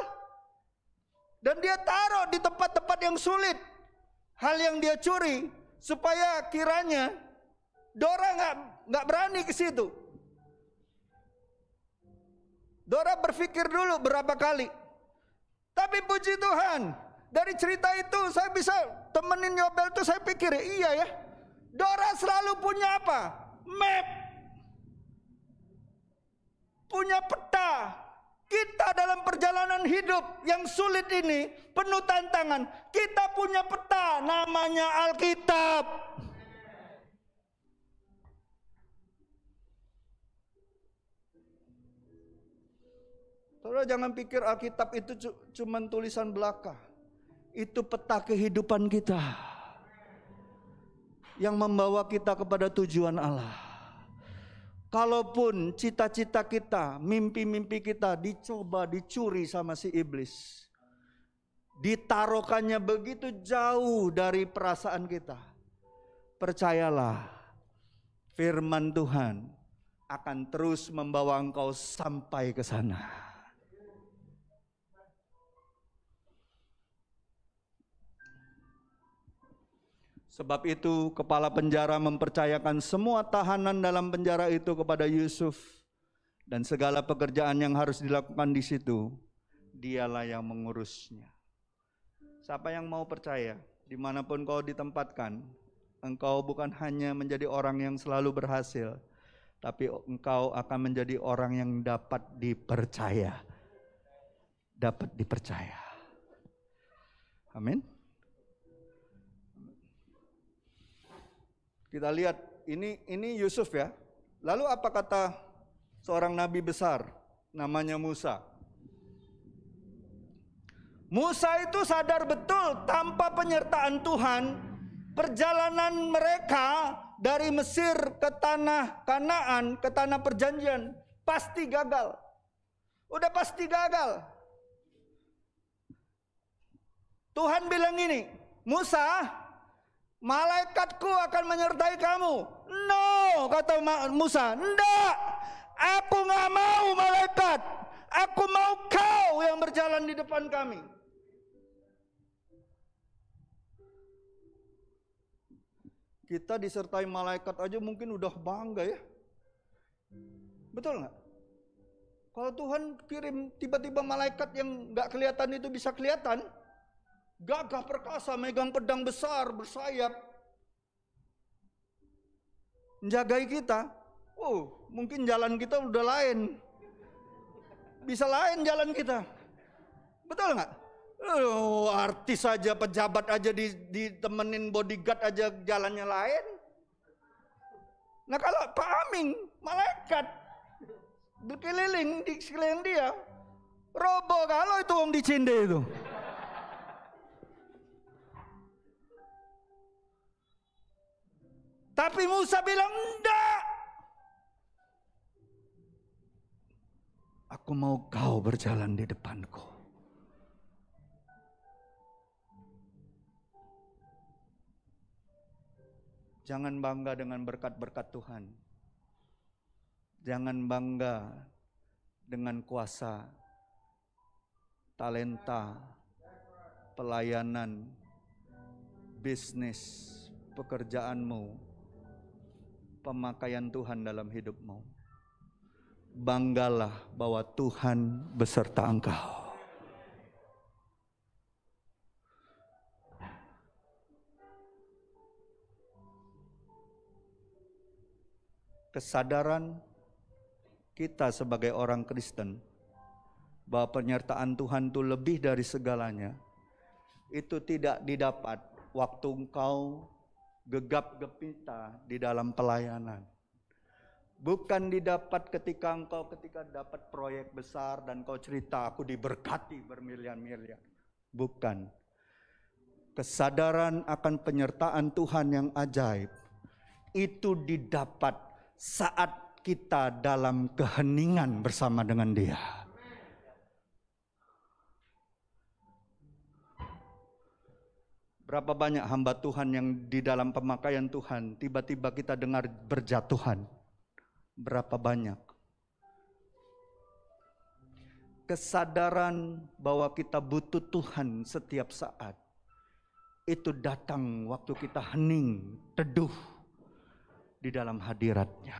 Dan dia taruh di tempat-tempat yang sulit hal yang dia curi, supaya kiranya Dora nggak berani ke situ. Dora berpikir dulu berapa kali. Tapi puji Tuhan, dari cerita itu saya bisa temenin Yobel tuh, saya pikir iya ya. Dora selalu punya apa? Map. Punya peta. Kita dalam perjalanan hidup yang sulit ini, penuh tantangan, kita punya peta, namanya Alkitab. Saudara jangan pikir Alkitab itu cuma tulisan belaka. Itu peta kehidupan kita yang membawa kita kepada tujuan Allah. Kalaupun cita-cita kita, mimpi-mimpi kita dicoba dicuri sama si iblis, ditaruhkannya begitu jauh dari perasaan kita, percayalah, firman Tuhan akan terus membawa engkau sampai ke sana. Sebab itu kepala penjara mempercayakan semua tahanan dalam penjara itu kepada Yusuf, dan segala pekerjaan yang harus dilakukan di situ, dialah yang mengurusnya. Siapa yang mau percaya, dimanapun kau ditempatkan, engkau bukan hanya menjadi orang yang selalu berhasil, tapi engkau akan menjadi orang yang dapat dipercaya. dapat dipercaya. Amin. Kita lihat ini Yusuf ya. Lalu apa kata seorang nabi besar namanya Musa? Musa itu sadar betul tanpa penyertaan Tuhan, perjalanan mereka dari Mesir ke tanah Kanaan, ke tanah perjanjian pasti gagal. Udah pasti gagal. Tuhan bilang ini, Musa, malaikatku akan menyertai kamu. No, kata Musa, enggak. Aku nggak mau malaikat. Aku mau kau yang berjalan di depan kami. Kita disertai malaikat aja mungkin udah bangga ya. Betul nggak? Kalau Tuhan kirim tiba-tiba malaikat yang nggak kelihatan itu bisa kelihatan, gagah perkasa, megang pedang besar, bersayap, menjagai kita. Oh, mungkin jalan kita udah lain. Bisa lain jalan kita. Betul nggak? Oh, artis aja, pejabat aja ditemenin bodyguard aja jalannya lain. Nah kalau Pak Aming, malaikat berkeliling di sekeliling dia, robo kalau itu om dicinde itu. Tapi Musa bilang enggak. Aku mau kau berjalan di depanku. Jangan bangga dengan berkat-berkat Tuhan. Jangan bangga dengan kuasa, talenta, pelayanan, bisnis, pekerjaanmu, pemakaian Tuhan dalam hidupmu. Banggalah bahwa Tuhan beserta engkau. Kesadaran kita sebagai orang Kristen bahwa penyertaan Tuhan itu lebih dari segalanya, itu tidak didapat waktu engkau gegap gempita di dalam pelayanan. Bukan didapat ketika dapat proyek besar dan kau cerita aku diberkati bermiliar-miliar. Bukan. Kesadaran akan penyertaan Tuhan yang ajaib itu didapat saat kita dalam keheningan bersama dengan Dia. Berapa banyak hamba Tuhan yang di dalam pemakaian Tuhan tiba-tiba kita dengar berjatuhan. Berapa banyak. Kesadaran bahwa kita butuh Tuhan setiap saat itu datang waktu kita hening, teduh di dalam hadirat-Nya.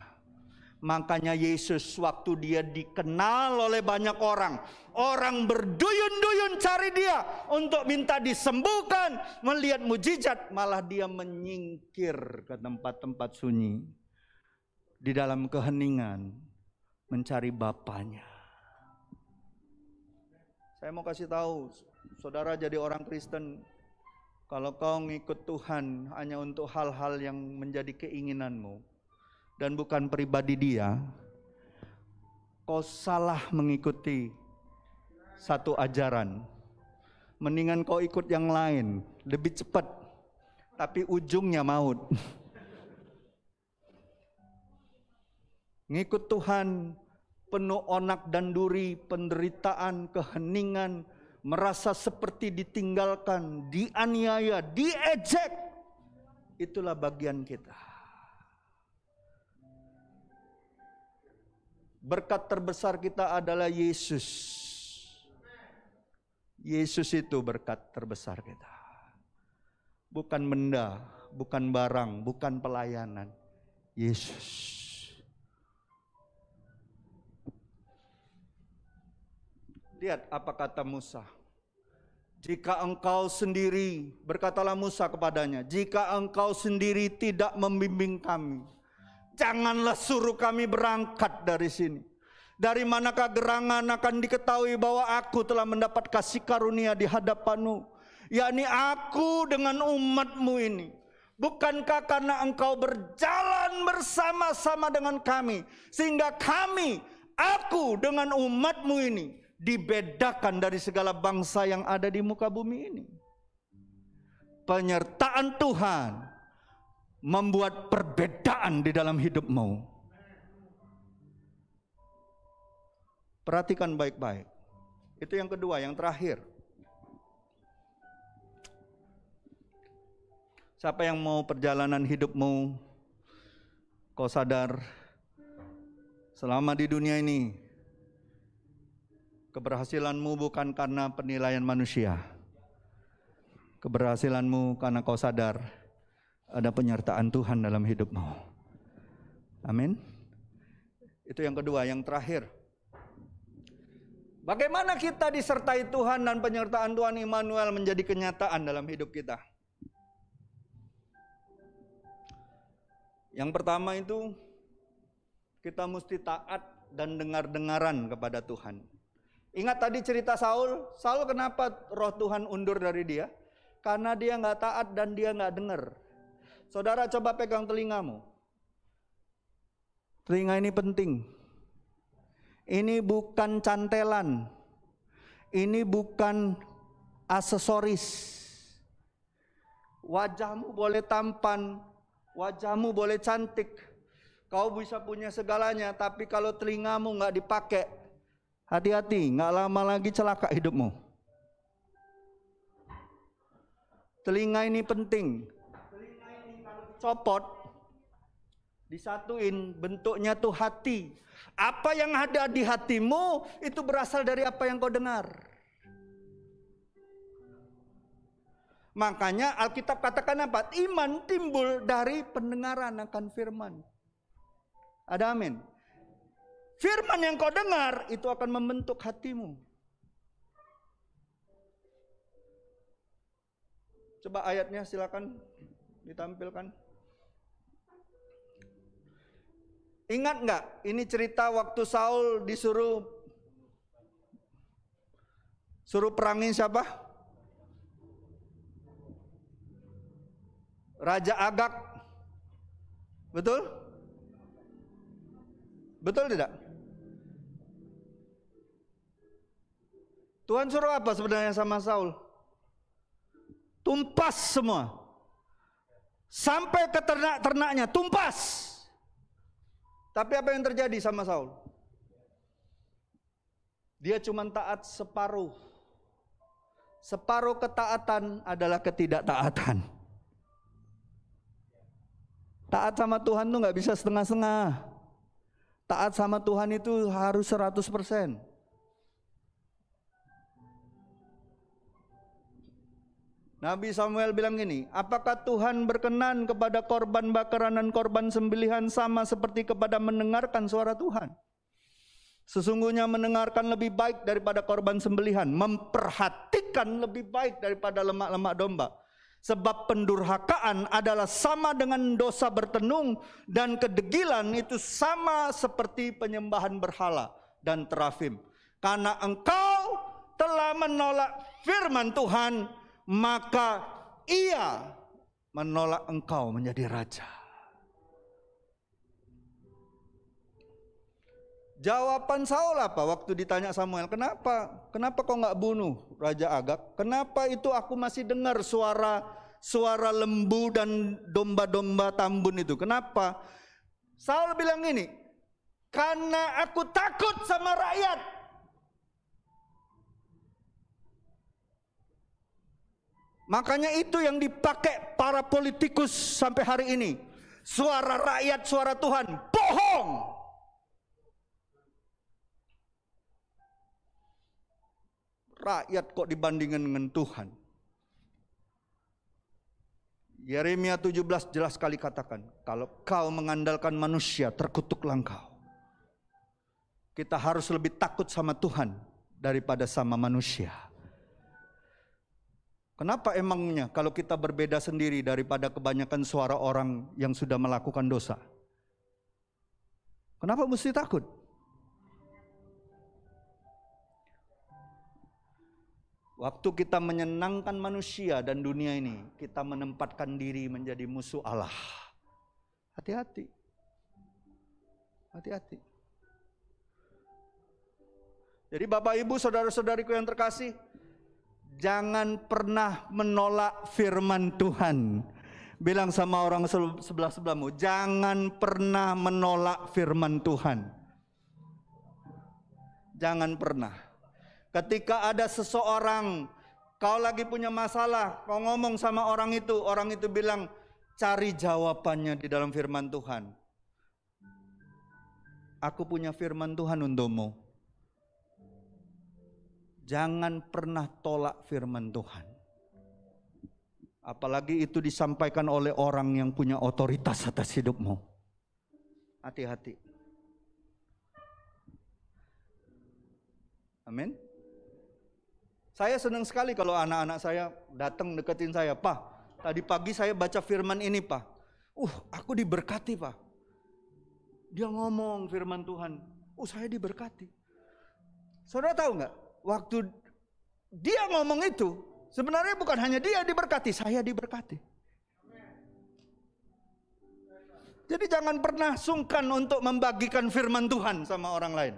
Makanya Yesus waktu Dia dikenal oleh banyak orang, orang berduyun-duyun cari Dia untuk minta disembuhkan, melihat mujizat, malah Dia menyingkir ke tempat-tempat sunyi di dalam keheningan mencari Bapanya. Saya mau kasih tahu, saudara jadi orang Kristen, kalau kau ngikut Tuhan hanya untuk hal-hal yang menjadi keinginanmu dan bukan pribadi Dia, kau salah mengikuti satu ajaran. Mendingan kau ikut yang lain, lebih cepat, tapi ujungnya maut. Ngikut Tuhan penuh onak dan duri, penderitaan, keheningan, merasa seperti ditinggalkan, dianiaya, diejek. Itulah bagian kita. Berkat terbesar kita adalah Yesus. Yesus itu berkat terbesar kita. Bukan benda, bukan barang, bukan pelayanan. Yesus. Lihat apa kata Musa. Jika engkau sendiri, berkatalah Musa kepadanya, jika engkau sendiri tidak membimbing kami, janganlah suruh kami berangkat dari sini. Dari manakah gerangan akan diketahui bahwa aku telah mendapat kasih karunia di hadapanmu, yakni aku dengan umatmu ini. Bukankah karena engkau berjalan bersama-sama dengan kami, sehingga aku dengan umatmu ini dibedakan dari segala bangsa yang ada di muka bumi ini. Penyertaan Tuhan membuat perbedaan di dalam hidupmu. Perhatikan baik-baik. Itu yang kedua, yang terakhir. Siapa yang mau perjalanan hidupmu, kau sadar selama di dunia ini keberhasilanmu bukan karena penilaian manusia. Keberhasilanmu karena kau sadar ada penyertaan Tuhan dalam hidupmu. Amin. Itu yang kedua, yang terakhir. Bagaimana kita disertai Tuhan dan penyertaan Tuhan Immanuel menjadi kenyataan dalam hidup kita? Yang pertama itu, kita mesti taat dan dengar-dengaran kepada Tuhan. Ingat tadi cerita Saul. Saul kenapa roh Tuhan undur dari dia? Karena dia nggak taat dan dia nggak dengar. Saudara coba pegang telingamu. Telinga ini penting. Ini bukan cantelan. Ini bukan aksesoris. Wajahmu boleh tampan, wajahmu boleh cantik. Kau bisa punya segalanya, tapi kalau telingamu nggak dipakai, hati-hati, nggak lama lagi celaka hidupmu. Telinga ini penting. Telinga ini kalau dicopot, disatuin, bentuknya tuh hati. Apa yang ada di hatimu itu berasal dari apa yang kau dengar. Makanya Alkitab katakan apa? Iman timbul dari pendengaran akan firman. Ada amin. Firman yang kau dengar itu akan membentuk hatimu. Coba ayatnya silakan ditampilkan. Ingat nggak? Ini cerita waktu Saul disuruh perangin siapa? Raja Agag. Betul? Betul tidak? Tuhan suruh apa sebenarnya sama Saul? Tumpas semua. Sampai ke ternak-ternaknya, tumpas. Tapi apa yang terjadi sama Saul? Dia cuma taat separuh. Separuh ketaatan adalah ketidaktaatan. Taat sama Tuhan tuh nggak bisa setengah-setengah. Taat sama Tuhan itu harus 100%. Nabi Samuel bilang gini, apakah Tuhan berkenan kepada korban bakaran dan korban sembelihan sama seperti kepada mendengarkan suara Tuhan? Sesungguhnya mendengarkan lebih baik daripada korban sembelihan, memperhatikan lebih baik daripada lemak-lemak domba. Sebab pendurhakaan adalah sama dengan dosa bertenung, dan kedegilan itu sama seperti penyembahan berhala dan terafim. Karena engkau telah menolak firman Tuhan, maka ia menolak engkau menjadi raja. Jawaban Saul apa waktu ditanya Samuel, kenapa kau nggak bunuh Raja Agag? Kenapa itu aku masih dengar suara lembu dan domba-domba tambun itu? Kenapa? Saul bilang gini, karena aku takut sama rakyat. Makanya itu yang dipakai para politikus sampai hari ini. Suara rakyat, suara Tuhan, bohong. Rakyat kok dibandingkan dengan Tuhan. Yeremia 17 jelas sekali katakan, kalau kau mengandalkan manusia, terkutuklah engkau. Kita harus lebih takut sama Tuhan daripada sama manusia. Kenapa emangnya kalau kita berbeda sendiri daripada kebanyakan suara orang yang sudah melakukan dosa? Kenapa mesti takut? Waktu kita menyenangkan manusia dan dunia ini, kita menempatkan diri menjadi musuh Allah. Hati-hati. Hati-hati. Jadi Bapak Ibu, saudara-saudariku yang terkasih, jangan pernah menolak firman Tuhan. Bilang sama orang sebelah-sebelahmu, jangan pernah menolak firman Tuhan. Jangan pernah. Ketika ada seseorang, kau lagi punya masalah, kau ngomong sama orang itu bilang, cari jawabannya di dalam firman Tuhan. Aku punya firman Tuhan untukmu. Jangan pernah tolak firman Tuhan. Apalagi itu disampaikan oleh orang yang punya otoritas atas hidupmu. Hati-hati. Amin. Saya senang sekali kalau anak-anak saya datang deketin saya. Pak, tadi pagi saya baca firman ini, Pak. Aku diberkati, Pak. Dia ngomong firman Tuhan. Saya diberkati. Saudara tahu nggak? Waktu dia ngomong itu, sebenarnya bukan hanya dia diberkati, saya diberkati. Jadi jangan pernah sungkan untuk membagikan firman Tuhan sama orang lain.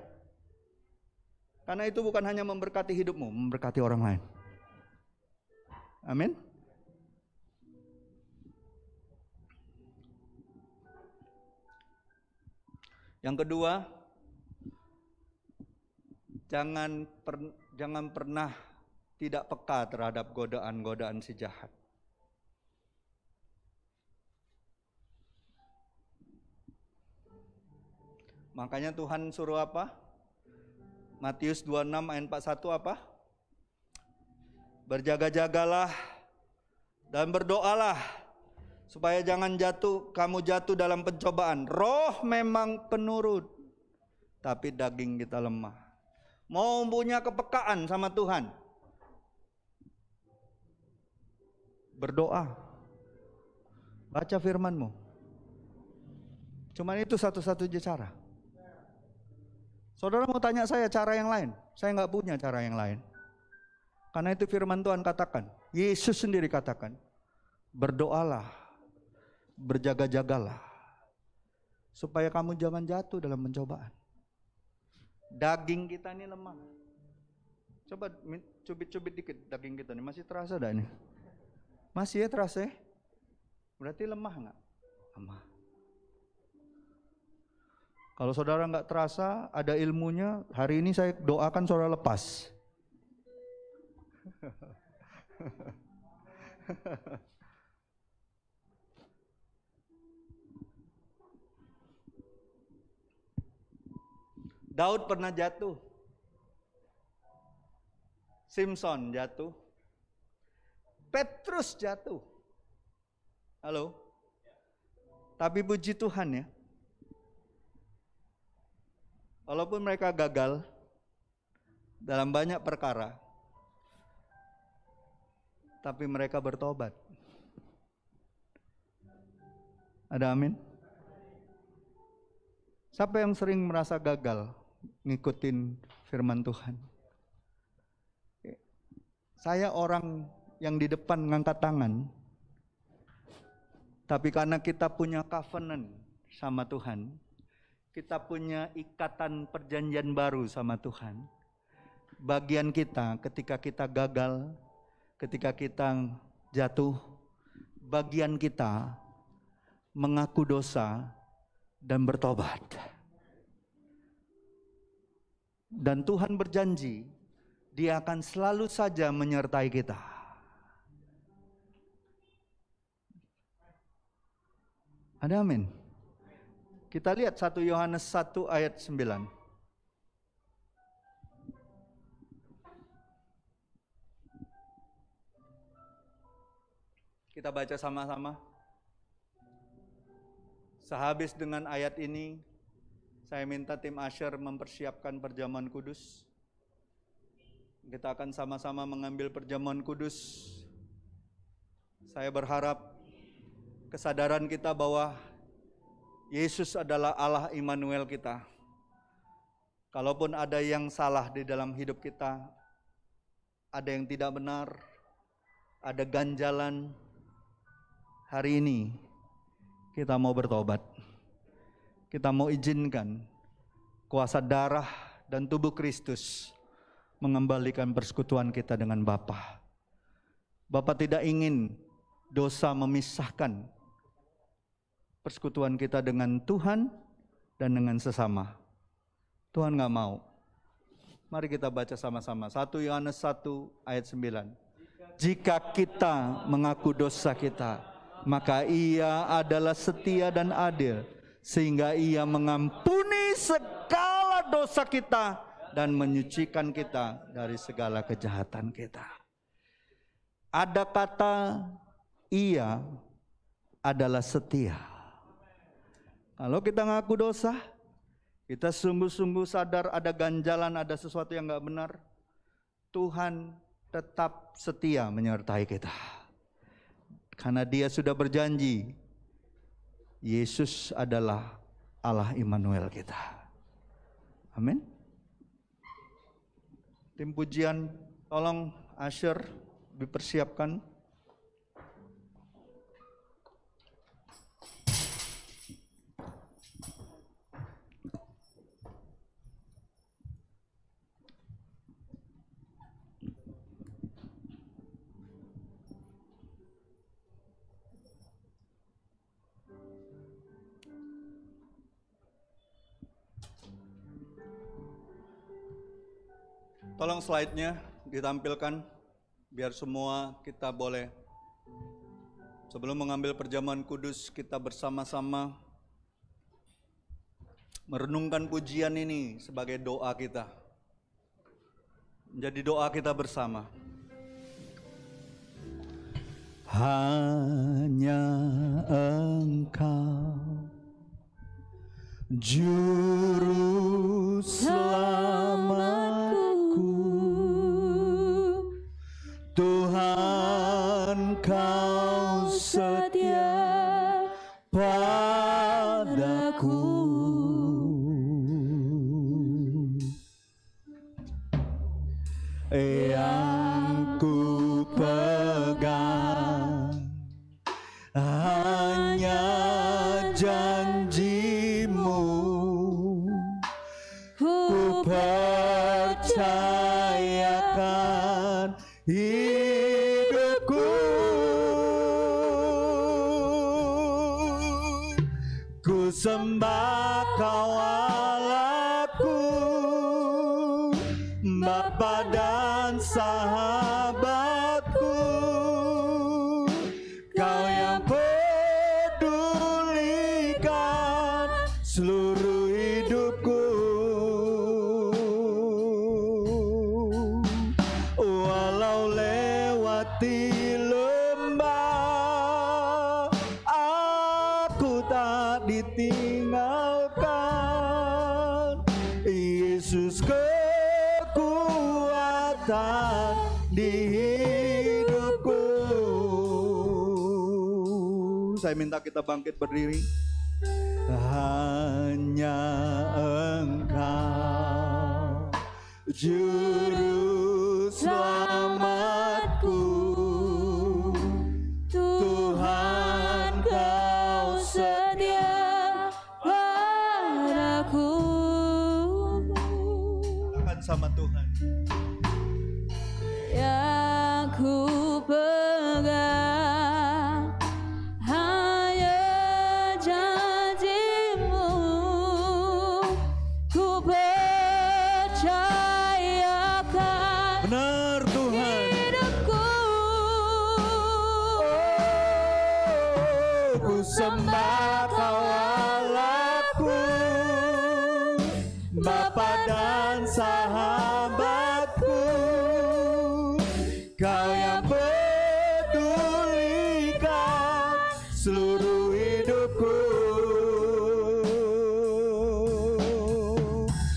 Karena itu bukan hanya memberkati hidupmu, memberkati orang lain. Amin. Yang kedua, jangan pernah tidak peka terhadap godaan-godaan si jahat. Makanya Tuhan suruh apa? Matius 26 ayat 41 apa? Berjaga-jagalah dan berdoalah supaya jangan kamu jatuh dalam pencobaan. Roh memang penurut, tapi daging kita lemah. Mau punya kepekaan sama Tuhan, berdoa, baca firman-Mu. Cuman itu satu-satunya cara. Saudara mau tanya saya cara yang lain? Saya nggak punya cara yang lain. Karena itu firman Tuhan katakan, Yesus sendiri katakan, berdoalah, berjaga-jagalah, supaya kamu jangan jatuh dalam pencobaan. Daging kita ini lemah. Coba cubit-cubit dikit daging kita ini, masih terasa dah ini? Masih ya terasa ya? Berarti lemah nggak? Lemah. Kalau saudara nggak terasa, ada ilmunya, hari ini saya doakan saudara lepas. Daud pernah jatuh. Simpson jatuh. Petrus jatuh. Halo? Tapi puji Tuhan ya. Walaupun mereka gagal dalam banyak perkara, tapi mereka bertobat. Ada amin? Siapa yang sering merasa gagal ngikutin firman Tuhan? Saya orang yang di depan ngangkat tangan, tapi karena kita punya covenant sama Tuhan, kita punya ikatan perjanjian baru sama Tuhan. Bagian kita ketika kita gagal, ketika kita jatuh, bagian kita mengaku dosa dan bertobat. Dan Tuhan berjanji, Dia akan selalu saja menyertai kita. Ada amin? Kita lihat 1 Yohanes 1 ayat 9. Kita baca sama-sama. Sehabis dengan ayat ini, saya minta tim Asher mempersiapkan perjamuan kudus. Kita akan sama-sama mengambil perjamuan kudus. Saya berharap kesadaran kita bahwa Yesus adalah Allah Immanuel kita. Kalaupun ada yang salah di dalam hidup kita, ada yang tidak benar, ada ganjalan, hari ini kita mau bertobat. Kita mau izinkan kuasa darah dan tubuh Kristus mengembalikan persekutuan kita dengan Bapa. Bapa tidak ingin dosa memisahkan persekutuan kita dengan Tuhan dan dengan sesama. Tuhan nggak mau. Mari kita baca sama-sama. 1 Yohanes 1 ayat 9. Jika kita mengaku dosa kita, maka Ia adalah setia dan adil, sehingga Ia mengampuni segala dosa kita dan menyucikan kita dari segala kejahatan kita. Ada kata Ia adalah setia. Kalau kita ngaku dosa, kita sungguh-sungguh sadar ada ganjalan, ada sesuatu yang nggak benar, Tuhan tetap setia menyertai kita. Karena Dia sudah berjanji, Yesus adalah Allah Immanuel kita. Amin. Tim pujian, tolong Asher dipersiapkan. Tolong slide-nya ditampilkan biar semua kita boleh, sebelum mengambil perjamuan kudus, kita bersama-sama merenungkan pujian ini sebagai doa kita. Menjadi doa kita bersama. Hanya Engkau Juru selamatku, Tuhan Kau setia padaku. Yang ku pegang hanya janji-Mu, ku percayakan hidupku. Ku sembah Kau Allahku, Bapa dan sahabatku, Kau yang pedulikan seluruh hidupku. Walau lewati lembah, aku tak ditinggalkan. Yesus kekuatan di hidupku. Saya minta kita bangkit berdiri. Hanya Engkau Juru selamatku, Tuhan Kau setia padaku. Akan sama Tuhan. Yang ku pegang hanya janji-Mu, ku percayakan Benar Tuhan. hidupku. Ku sembah Kau Allahku, Bapa dan sahabatku, Kau yang pedulikan seluruh hidupku.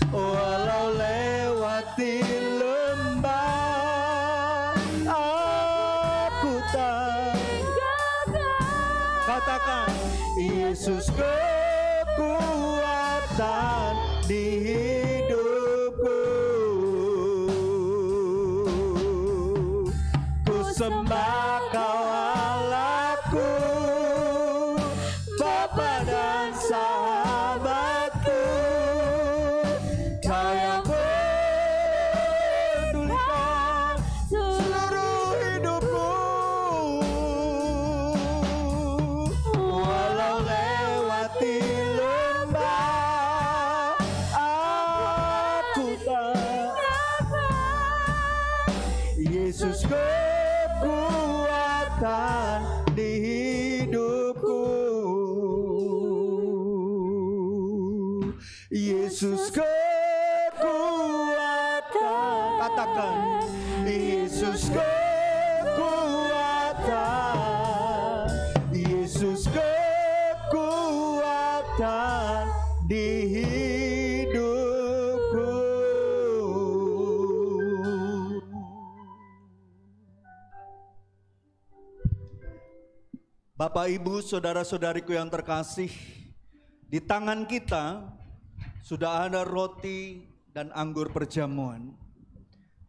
Walau lewati lembah, aku tak katakan Yesus kekuatan di hidupku. sembah Kau Allahku, Bapa dan sahabatku, Kau yang pedulikan seluruh hidupku. Walau lewati lembah, aku tak Yesus kekuatan di hidupku. Yesus kekuatan, katakan Yesus kekuatan, Yesus kekuatan di hidupku. Bapak, Ibu, saudara-saudariku yang terkasih, di tangan kita sudah ada roti dan anggur perjamuan.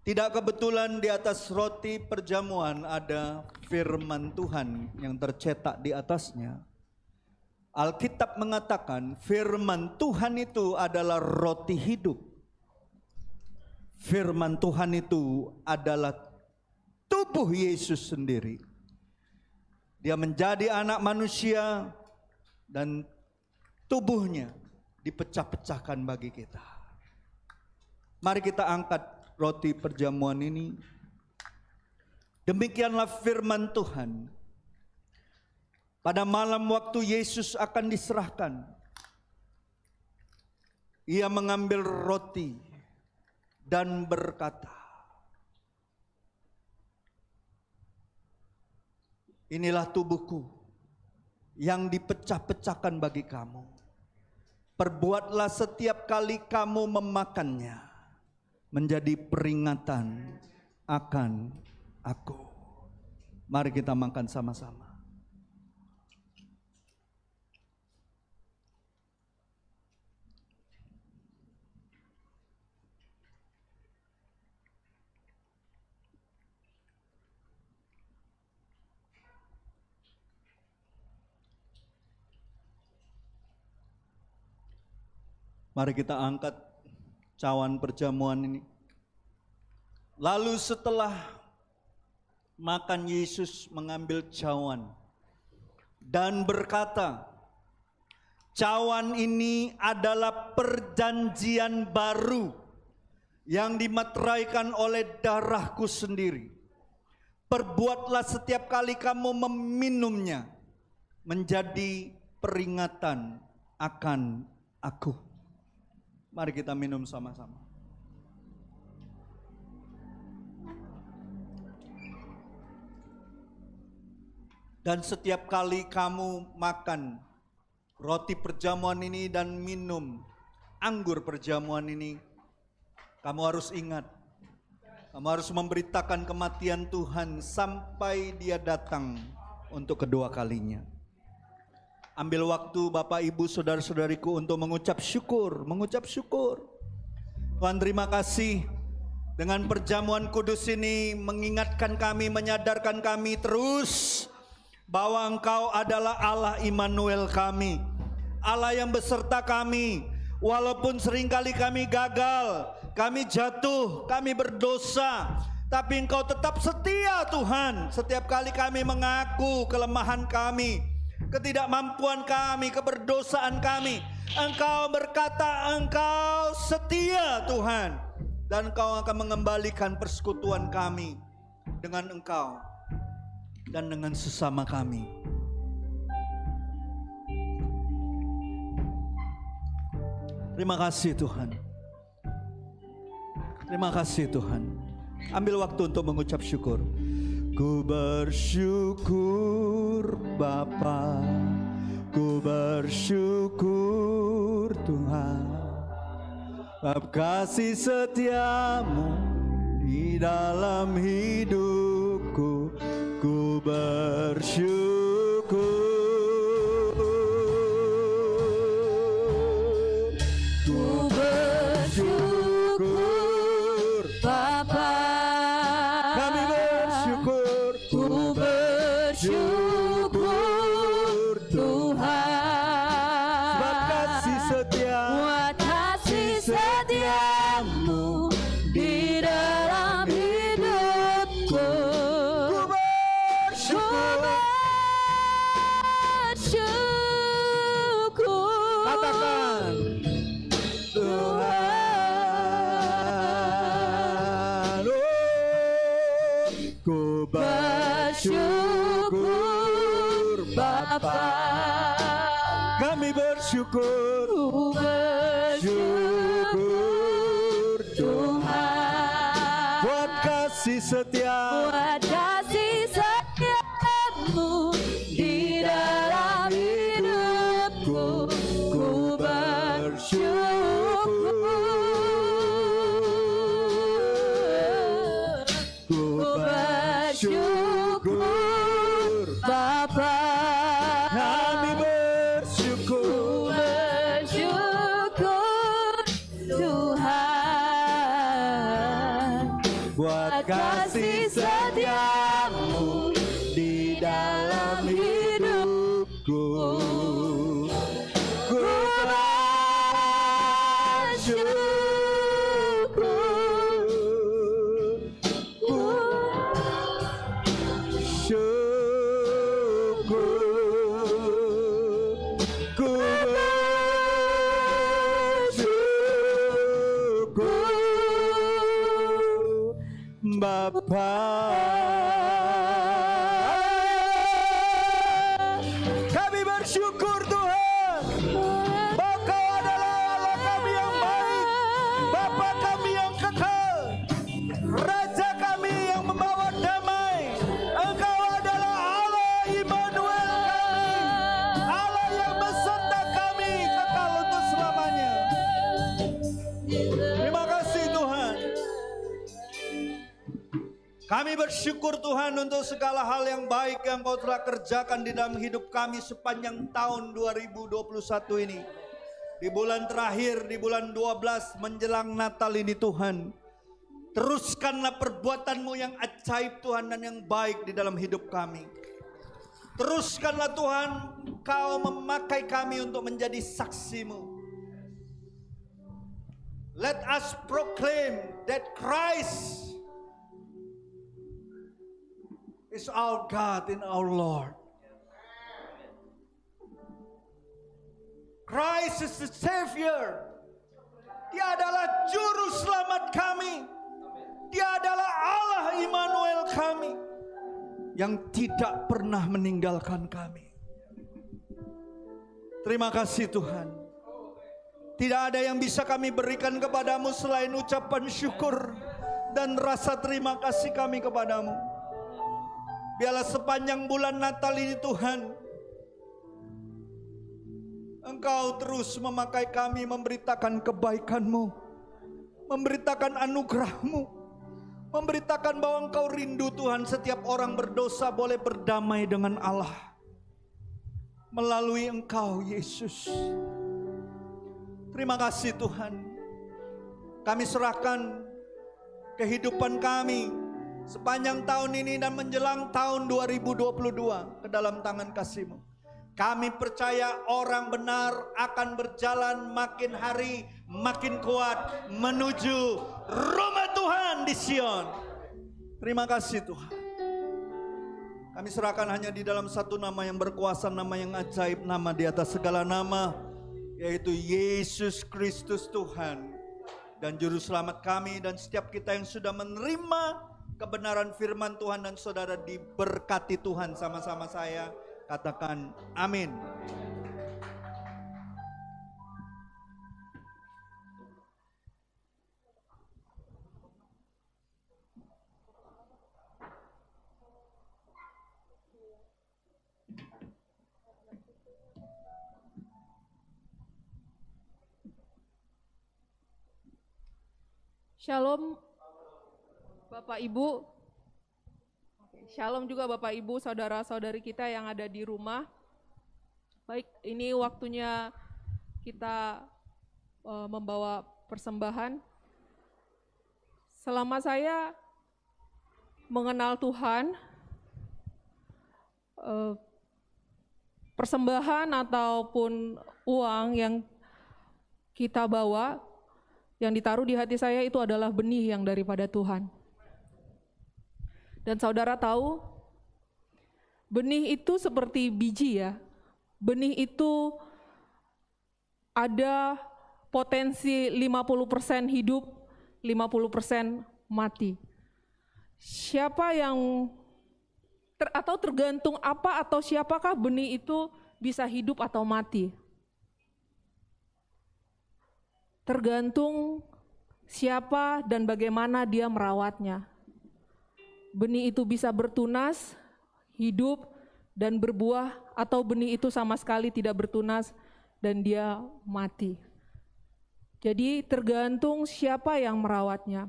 Tidak kebetulan di atas roti perjamuan ada firman Tuhan yang tercetak di atasnya. Alkitab mengatakan firman Tuhan itu adalah roti hidup. Firman Tuhan itu adalah tubuh Yesus sendiri. Dia menjadi anak manusia dan tubuhnya dipecah-pecahkan bagi kita. Mari kita angkat roti perjamuan ini. Demikianlah firman Tuhan. Pada malam waktu Yesus akan diserahkan, Ia mengambil roti dan berkata, inilah tubuhku yang dipecah-pecahkan bagi kamu. Perbuatlah setiap kali kamu memakannya menjadi peringatan akan aku. Mari kita makan sama-sama. Mari kita angkat cawan perjamuan ini. Lalu setelah makan, Yesus mengambil cawan dan berkata, cawan ini adalah perjanjian baru yang dimateraikan oleh darahku sendiri. Perbuatlah setiap kali kamu meminumnya menjadi peringatan akan aku. Mari kita minum sama-sama. Dan setiap kali kamu makan roti perjamuan ini dan minum anggur perjamuan ini, kamu harus ingat, kamu harus memberitakan kematian Tuhan sampai Dia datang untuk kedua kalinya. Ambil waktu Bapak, Ibu, saudara-saudariku untuk mengucap syukur. Tuhan, terima kasih dengan perjamuan kudus ini mengingatkan kami, menyadarkan kami terus bahwa Engkau adalah Allah Immanuel kami, Allah yang beserta kami. Walaupun seringkali kami gagal, kami jatuh, kami berdosa, tapi Engkau tetap setia Tuhan. Setiap kali kami mengaku kelemahan kami, ketidakmampuan kami, keberdosaan kami, Engkau berkata Engkau setia Tuhan, dan Engkau akan mengembalikan persekutuan kami dengan Engkau dan dengan sesama kami. Terima kasih Tuhan. Terima kasih Tuhan. Ambil waktu untuk mengucap syukur. Ku bersyukur Bapa, ku bersyukur Tuhan, bab kasih setiamu di dalam hidupku. Ku bersyukur, ku bersyukur Bapa, kami bersyukur bersyukur Tuhan, Sebab kasih setia, buat kasih setiamu di dalam hidupku. ku bersyukur. Bersyukur Katakan, Tuhan, oh, ku bersyukur Bapa. Kami bersyukur, Ku bersyukur Tuhan, buat kasih setia, buat kasih setiamu di dalam hidupku. Ku bersyukur, ku bersyukur Bapa. kami bersyukur. Bersyukur Tuhan, Buat kasih setiamu di dalam hidupku, ku bersyukur, ku bersyukur, Bapa. Kami bersyukur Tuhan, bahwa Kau adalah Allah kami yang baik, Bapa kami yang kekal, Raja kami yang membawa damai. Engkau adalah Allah Immanuel kami, Allah yang beserta kami kekal untuk selamanya. Terima kasih Tuhan. Kami bersyukur Tuhan untuk segala hal yang baik yang Kau telah kerjakan di dalam hidup kami sepanjang tahun 2021 ini. Di bulan terakhir, di bulan 12 menjelang Natal ini Tuhan. Teruskanlah perbuatan-Mu yang ajaib Tuhan dan yang baik di dalam hidup kami. Teruskanlah Tuhan, Kau memakai kami untuk menjadi saksi-Mu. Let us proclaim that Christ is our God and our Lord. Christ is the Savior. Dia adalah Juru Selamat kami. Dia adalah Allah Immanuel kami, yang tidak pernah meninggalkan kami. Terima kasih Tuhan. Tidak ada yang bisa kami berikan kepadamu selain ucapan syukur dan rasa terima kasih kami kepadamu. Biarlah sepanjang bulan Natal ini Tuhan, Engkau terus memakai kami memberitakan kebaikan-Mu, memberitakan anugerah-Mu, memberitakan bahwa Engkau rindu Tuhan setiap orang berdosa boleh berdamai dengan Allah melalui Engkau Yesus. Terima kasih Tuhan. Kami serahkan kehidupan kami sepanjang tahun ini dan menjelang tahun 2022 ke dalam tangan kasih-Mu. Kami percaya orang benar akan berjalan makin hari makin kuat menuju rumah Tuhan di Sion. Terima kasih Tuhan. Kami serahkan hanya di dalam satu nama yang berkuasa, nama yang ajaib, nama di atas segala nama, yaitu Yesus Kristus Tuhan dan Juru Selamat kami. Dan setiap kita yang sudah menerima kebenaran firman Tuhan dan saudara diberkati Tuhan sama-sama saya. Katakan amin. Shalom Bapak Ibu. Shalom juga Bapak Ibu, saudara-saudari kita yang ada di rumah. Baik, ini waktunya kita membawa persembahan. Selama saya mengenal Tuhan, persembahan ataupun uang yang kita bawa, yang ditaruh di hati saya itu adalah benih yang daripada Tuhan. Dan saudara tahu, benih itu seperti biji ya. Benih itu ada potensi 50% hidup, 50% mati. Siapa yang atau tergantung apa atau siapakah benih itu bisa hidup atau mati? Tergantung siapa dan bagaimana dia merawatnya. Benih itu bisa bertunas, hidup, dan berbuah, atau benih itu sama sekali tidak bertunas dan dia mati. Jadi tergantung siapa yang merawatnya.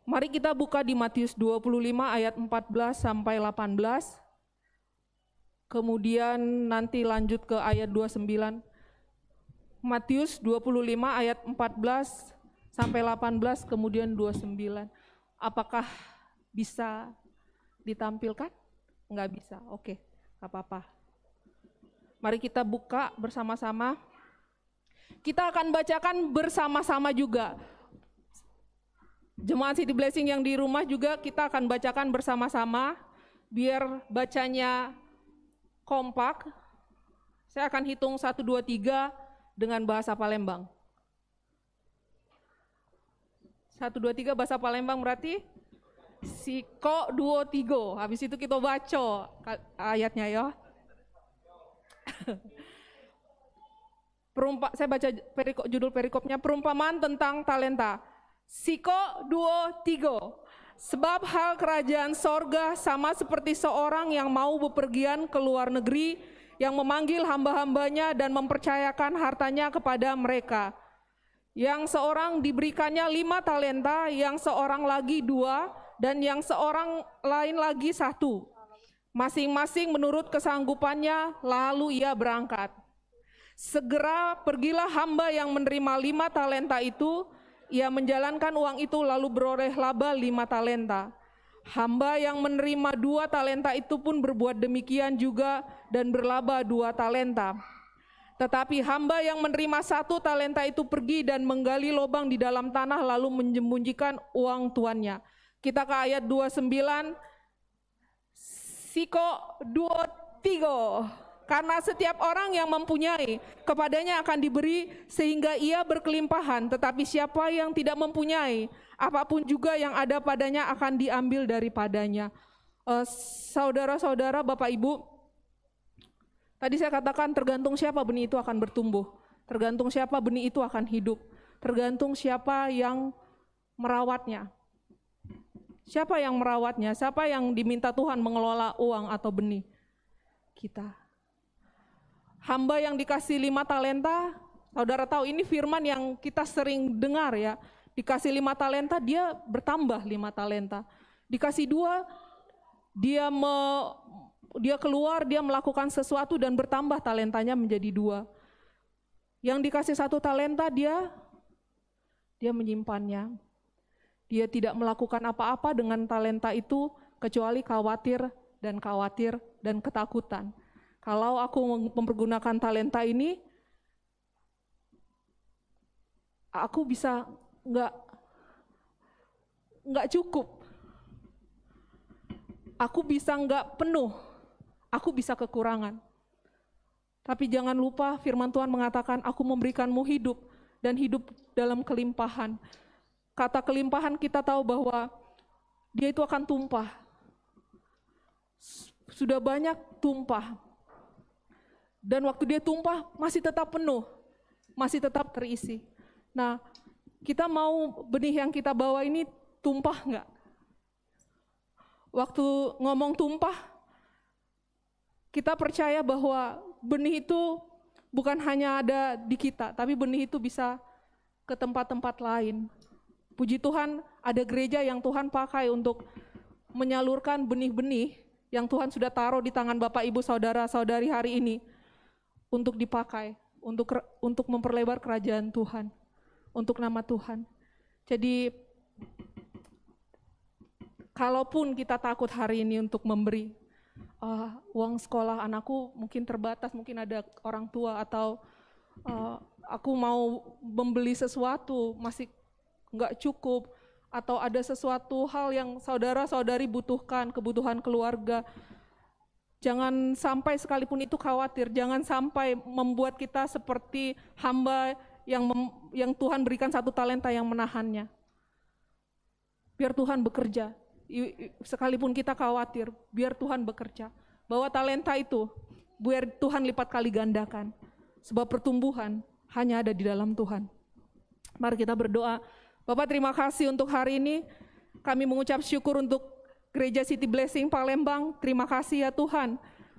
Mari kita buka di Matius 25 ayat 14 sampai 18. Kemudian nanti lanjut ke ayat 29. Matius 25 ayat 14 sampai 18, kemudian 29. Apakah bisa ditampilkan? Enggak bisa, oke, enggak apa-apa. Mari kita buka bersama-sama. Kita akan bacakan bersama-sama juga. Jemaat City Blessing yang di rumah juga kita akan bacakan bersama-sama, biar bacanya kompak. Saya akan hitung 1, 2, 3 dengan bahasa Palembang. 1, 2, 3 bahasa Palembang berarti Siko, duo, tigo. Habis itu kita baca ayatnya ya. Saya baca judul perikopnya, perumpamaan tentang talenta. Siko, duo, tigo. Sebab hal kerajaan sorga sama seperti seorang yang mau bepergian ke luar negeri, yang memanggil hamba-hambanya dan mempercayakan hartanya kepada mereka. Yang seorang diberikannya 5 talenta, yang seorang lagi 2, dan yang seorang lain lagi 1. Masing-masing menurut kesanggupannya, lalu ia berangkat. Segera pergilah hamba yang menerima 5 talenta itu, ia menjalankan uang itu lalu beroleh laba 5 talenta. Hamba yang menerima 2 talenta itu pun berbuat demikian juga dan berlaba 2 talenta. Tetapi hamba yang menerima 1 talenta itu pergi dan menggali lubang di dalam tanah lalu menyembunyikan uang tuannya. Kita ke ayat 29. Siko, duo, tigo. Karena setiap orang yang mempunyai, kepadanya akan diberi sehingga ia berkelimpahan. Tetapi siapa yang tidak mempunyai, apapun juga yang ada padanya akan diambil daripadanya. Saudara-saudara, Bapak Ibu, tadi saya katakan tergantung siapa benih itu akan bertumbuh. Tergantung siapa benih itu akan hidup. Tergantung siapa yang merawatnya. Siapa yang merawatnya? Siapa yang diminta Tuhan mengelola uang atau benih? Kita. Hamba yang dikasih 5 talenta, saudara tahu ini firman yang kita sering dengar ya. Dikasih 5 talenta, dia bertambah 5 talenta. Dikasih 2, dia keluar, dia melakukan sesuatu dan bertambah talentanya menjadi 2. Yang dikasih 1 talenta, dia menyimpannya. Dia tidak melakukan apa-apa dengan talenta itu kecuali khawatir dan ketakutan. Kalau aku mempergunakan talenta ini, aku bisa nggak cukup. Aku bisa nggak penuh. Aku bisa kekurangan. Tapi jangan lupa firman Tuhan mengatakan, aku memberikanmu hidup dan hidup dalam kelimpahan. Kata kelimpahan kita tahu bahwa dia itu akan tumpah. Sudah banyak tumpah. Dan waktu dia tumpah masih tetap penuh, masih tetap terisi. Nah, kita mau benih yang kita bawa ini tumpah enggak? Waktu ngomong tumpah, kita percaya bahwa benih itu bukan hanya ada di kita, tapi benih itu bisa ke tempat-tempat lain. Puji Tuhan, ada gereja yang Tuhan pakai untuk menyalurkan benih-benih yang Tuhan sudah taruh di tangan Bapak, Ibu, Saudara-saudari hari ini untuk dipakai, untuk memperlebar kerajaan Tuhan, untuk nama Tuhan. Jadi, kalaupun kita takut hari ini untuk memberi, uang sekolah anakku mungkin terbatas, mungkin ada orang tua, atau aku mau membeli sesuatu masih nggak cukup, atau ada sesuatu hal yang saudara-saudari butuhkan, kebutuhan keluarga. Jangan sampai sekalipun itu khawatir, jangan sampai membuat kita seperti hamba yang Tuhan berikan 1 talenta yang menahannya. Biar Tuhan bekerja, sekalipun kita khawatir, biar Tuhan bekerja. Bawa talenta itu, biar Tuhan lipat kali gandakan. Sebab pertumbuhan hanya ada di dalam Tuhan. Mari kita berdoa. Bapak, terima kasih untuk hari ini. Kami mengucap syukur untuk Gereja City Blessing Palembang. Terima kasih ya Tuhan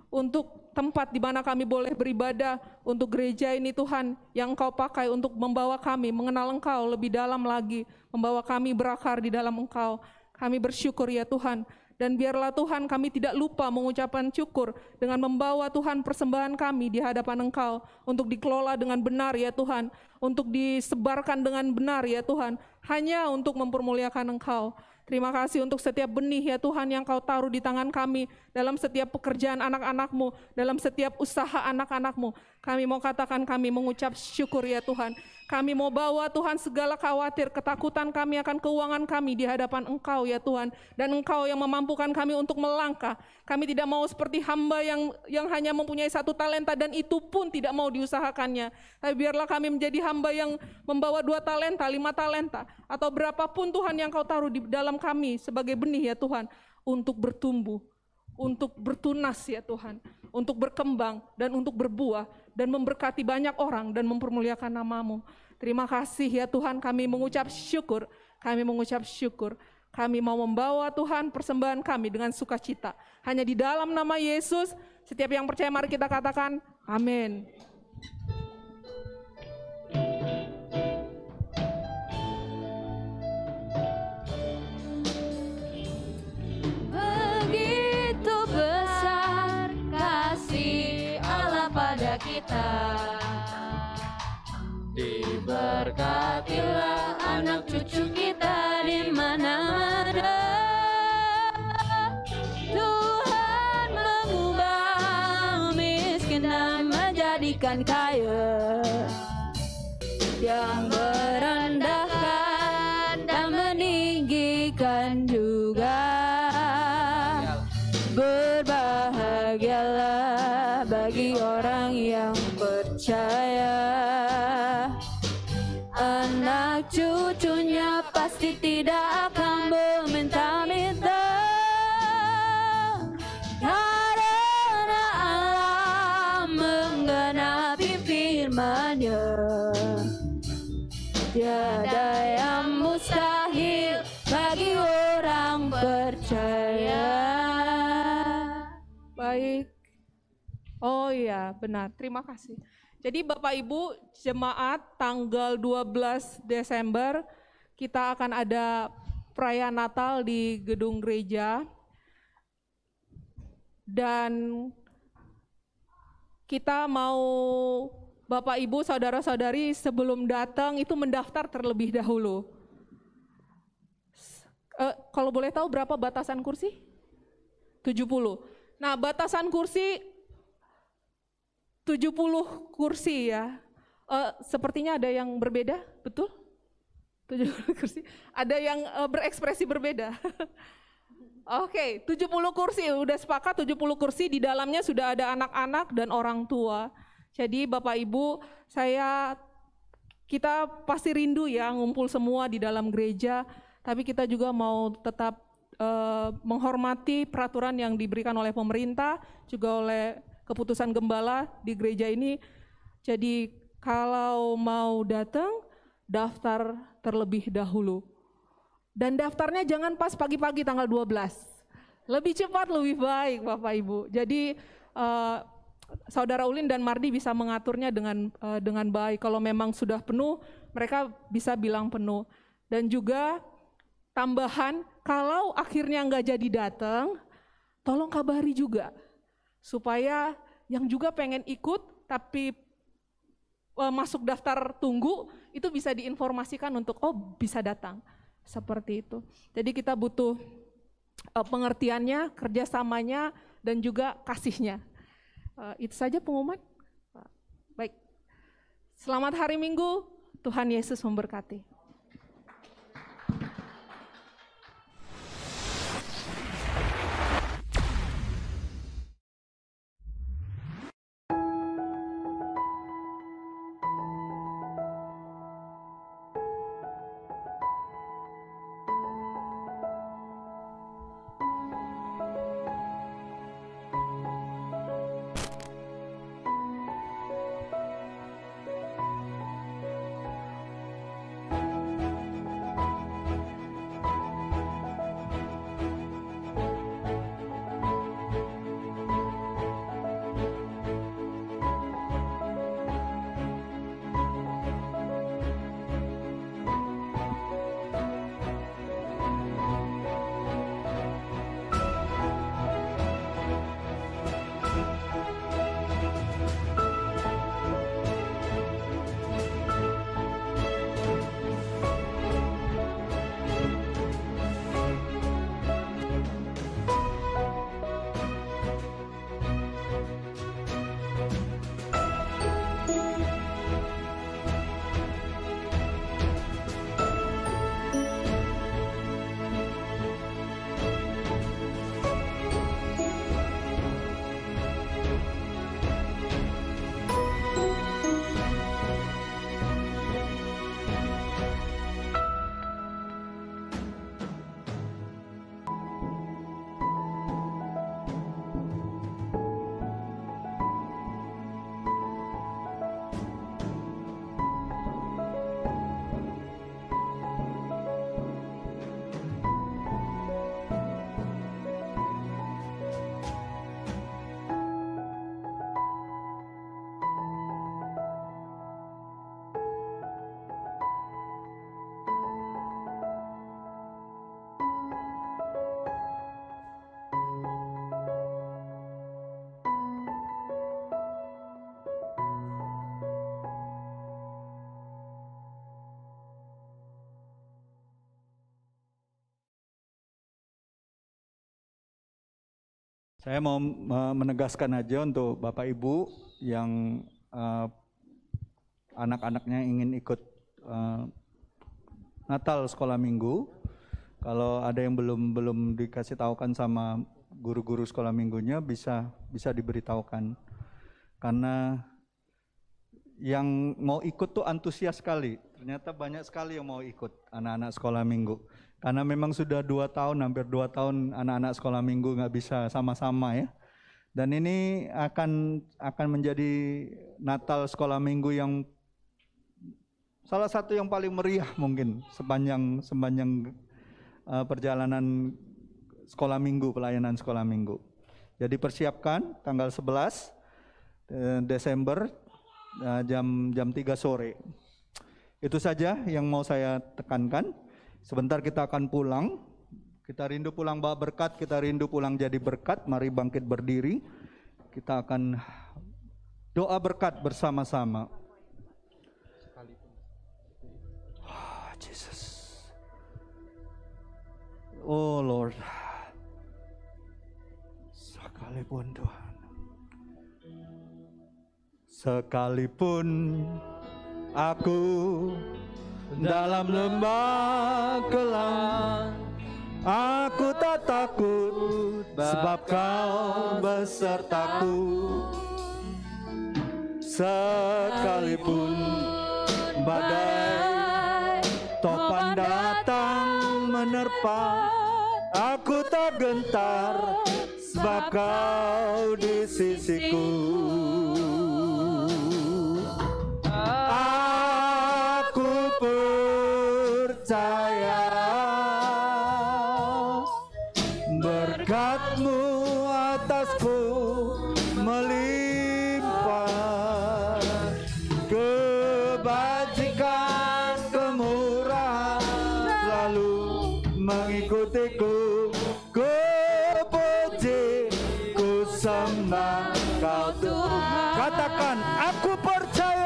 untuk tempat di mana kami boleh beribadah, untuk gereja ini Tuhan yang Engkau pakai untuk membawa kami mengenal Engkau lebih dalam lagi, membawa kami berakar di dalam Engkau. Kami bersyukur ya Tuhan. Dan biarlah Tuhan kami tidak lupa mengucapkan syukur dengan membawa Tuhan persembahan kami di hadapan Engkau untuk dikelola dengan benar ya Tuhan, untuk disebarkan dengan benar ya Tuhan, hanya untuk mempermuliakan Engkau. Terima kasih untuk setiap benih ya Tuhan yang Kau taruh di tangan kami, dalam setiap pekerjaan anak-anak-Mu, dalam setiap usaha anak-anak-Mu. Kami mau katakan kami mengucap syukur ya Tuhan. Kami mau bawa Tuhan segala khawatir, ketakutan kami akan keuangan kami di hadapan Engkau ya Tuhan. Dan Engkau yang memampukan kami untuk melangkah. Kami tidak mau seperti hamba yang hanya mempunyai 1 talenta dan itu pun tidak mau diusahakannya. Tapi biarlah kami menjadi hamba yang membawa 2 talenta, 5 talenta, atau berapapun Tuhan yang Kau taruh di dalam kami sebagai benih ya Tuhan. Untuk bertumbuh, untuk bertunas ya Tuhan, untuk berkembang dan untuk berbuah dan memberkati banyak orang dan mempermuliakan nama-Mu. Terima kasih ya Tuhan, kami mengucap syukur, kami mengucap syukur. Kami mau membawa Tuhan persembahan kami dengan sukacita. Hanya di dalam nama Yesus, setiap yang percaya mari kita katakan amin. Begitu besar kasih Allah pada kita. Diberkatilah anak cucu kita di mana-mana. Tuhan mengubah miskin dan menjadikan kaya, yang merendahkan dan meninggikan juga. Berbahagialah bagi orang yang percaya, anak cucunya pasti tidak akan meminta-minta, karena Allah menggenapi firman-Nya. Tiada yang mustahil bagi orang percaya. Baik. Oh iya, benar. Terima kasih. Jadi Bapak Ibu, jemaat tanggal 12 Desember kita akan ada perayaan Natal di gedung gereja. Dan kita mau Bapak Ibu, saudara-saudari sebelum datang itu mendaftar terlebih dahulu. Kalau boleh tahu berapa batasan kursi? 70. Nah, batasan kursi 70 kursi ya. Sepertinya ada yang berbeda, betul? 70 kursi. Ada yang berekspresi berbeda. Oke, 70 kursi, udah sepakat 70 kursi, di dalamnya sudah ada anak-anak dan orang tua. Jadi Bapak Ibu, kita pasti rindu ya ngumpul semua di dalam gereja, tapi kita juga mau tetap menghormati peraturan yang diberikan oleh pemerintah, juga oleh keputusan gembala di gereja ini. Jadi kalau mau datang, daftar terlebih dahulu. Dan daftarnya jangan pas pagi-pagi tanggal 12. Lebih cepat lebih baik Bapak Ibu. Jadi Saudara Ulin dan Mardi bisa mengaturnya dengan baik. Kalau memang sudah penuh, mereka bisa bilang penuh. Dan juga tambahan, kalau akhirnya nggak jadi datang, tolong kabari juga. Supaya yang juga pengen ikut tapi masuk daftar tunggu itu bisa diinformasikan untuk bisa datang, seperti itu. Jadi kita butuh pengertiannya, kerjasamanya, dan juga kasihnya. Itu saja pengumuman. Baik, selamat hari Minggu, Tuhan Yesus memberkati. Saya mau menegaskan aja untuk Bapak Ibu yang anak-anaknya ingin ikut Natal sekolah minggu. Kalau ada yang belum dikasih tahukan sama guru-guru sekolah minggunya bisa diberitahukan. Karena yang mau ikut tuh antusias sekali. Ternyata banyak sekali yang mau ikut anak-anak sekolah minggu. Karena memang sudah 2 tahun, hampir 2 tahun anak-anak sekolah minggu nggak bisa sama-sama ya. Dan ini akan menjadi Natal sekolah minggu yang salah satu yang paling meriah mungkin sepanjang perjalanan sekolah minggu, pelayanan sekolah minggu. Jadi persiapkan tanggal 11 Desember jam 3 sore. Itu saja yang mau saya tekankan. Sebentar kita akan pulang. Kita rindu pulang bawa berkat, kita rindu pulang jadi berkat. Mari bangkit berdiri. Kita akan doa berkat bersama-sama. Oh, Jesus. Oh Lord. Sekalipun Tuhan. Sekalipun aku dalam lembah kelam, aku tak takut sebab Kau besertaku. Sekalipun badai topan datang menerpa, aku tak gentar sebab Kau di sisiku. Percaya berkat-Mu atasku melimpah, kebajikan kemurahan selalu mengikutiku. Ku puji, ku sembah Kau Tuhan. Katakan, aku percaya.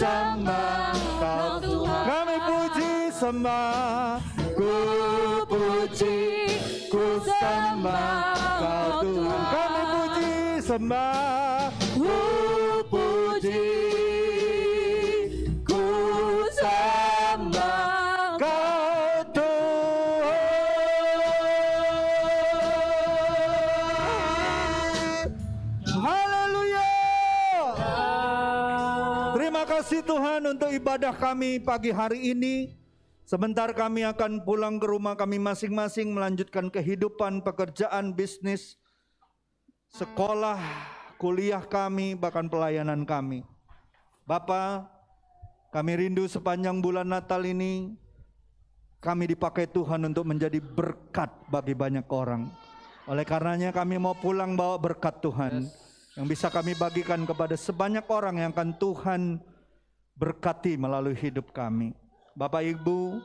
sembah Kau Tuhan. Kami puji sembah, ku puji, ku sembah Kau Tuhan. Kami puji sembah, ku puji, ku sembah Kau Tuhan. Haleluya. Terima kasih Tuhan untuk ibadah kami pagi hari ini. Sebentar kami akan pulang ke rumah kami masing-masing, melanjutkan kehidupan, pekerjaan, bisnis, sekolah, kuliah kami, bahkan pelayanan kami. Bapa, kami rindu sepanjang bulan Natal ini, kami dipakai Tuhan untuk menjadi berkat bagi banyak orang. Oleh karenanya kami mau pulang bawa berkat Tuhan, yang bisa kami bagikan kepada sebanyak orang yang akan Tuhan berkati melalui hidup kami. Bapak Ibu,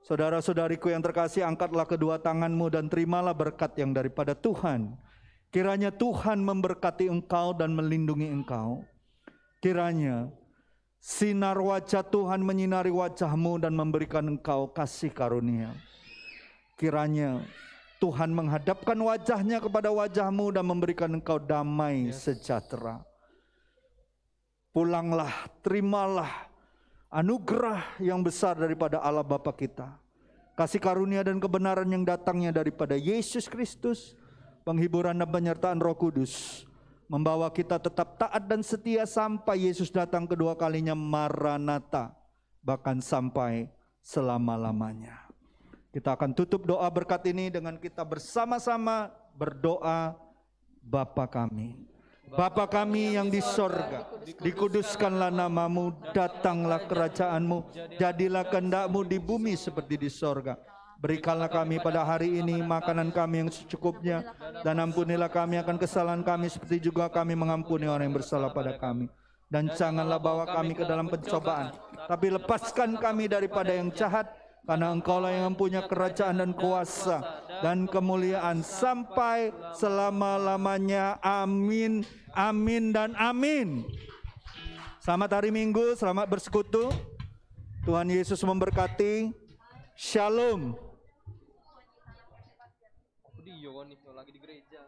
saudara-saudariku yang terkasih, angkatlah kedua tanganmu dan terimalah berkat yang daripada Tuhan. Kiranya Tuhan memberkati engkau dan melindungi engkau. Kiranya sinar wajah Tuhan menyinari wajahmu dan memberikan engkau kasih karunia. Kiranya Tuhan menghadapkan wajahnya kepada wajahmu dan memberikan engkau damai sejahtera. Pulanglah, terimalah anugerah yang besar daripada Allah Bapa kita. Kasih karunia dan kebenaran yang datangnya daripada Yesus Kristus, penghiburan dan penyertaan Roh Kudus, membawa kita tetap taat dan setia sampai Yesus datang kedua kalinya, Maranatha, bahkan sampai selama-lamanya. Kita akan tutup doa berkat ini dengan kita bersama-sama berdoa. Bapa kami, Bapa kami yang di sorga, dikuduskanlah namamu, datanglah kerajaanmu, jadilah kehendak-mu di bumi seperti di sorga. Berikanlah kami pada hari ini makanan kami yang secukupnya, dan ampunilah kami akan kesalahan kami seperti juga kami mengampuni orang yang bersalah pada kami. Dan janganlah bawa kami ke dalam pencobaan, tapi lepaskan kami daripada yang jahat, karena Engkaulah yang mempunyai kerajaan dan kuasa dan kemuliaan sampai selama-lamanya. Amin, amin, dan amin. Selamat hari Minggu, selamat bersekutu. Tuhan Yesus memberkati. Shalom. Dia lagi di gereja.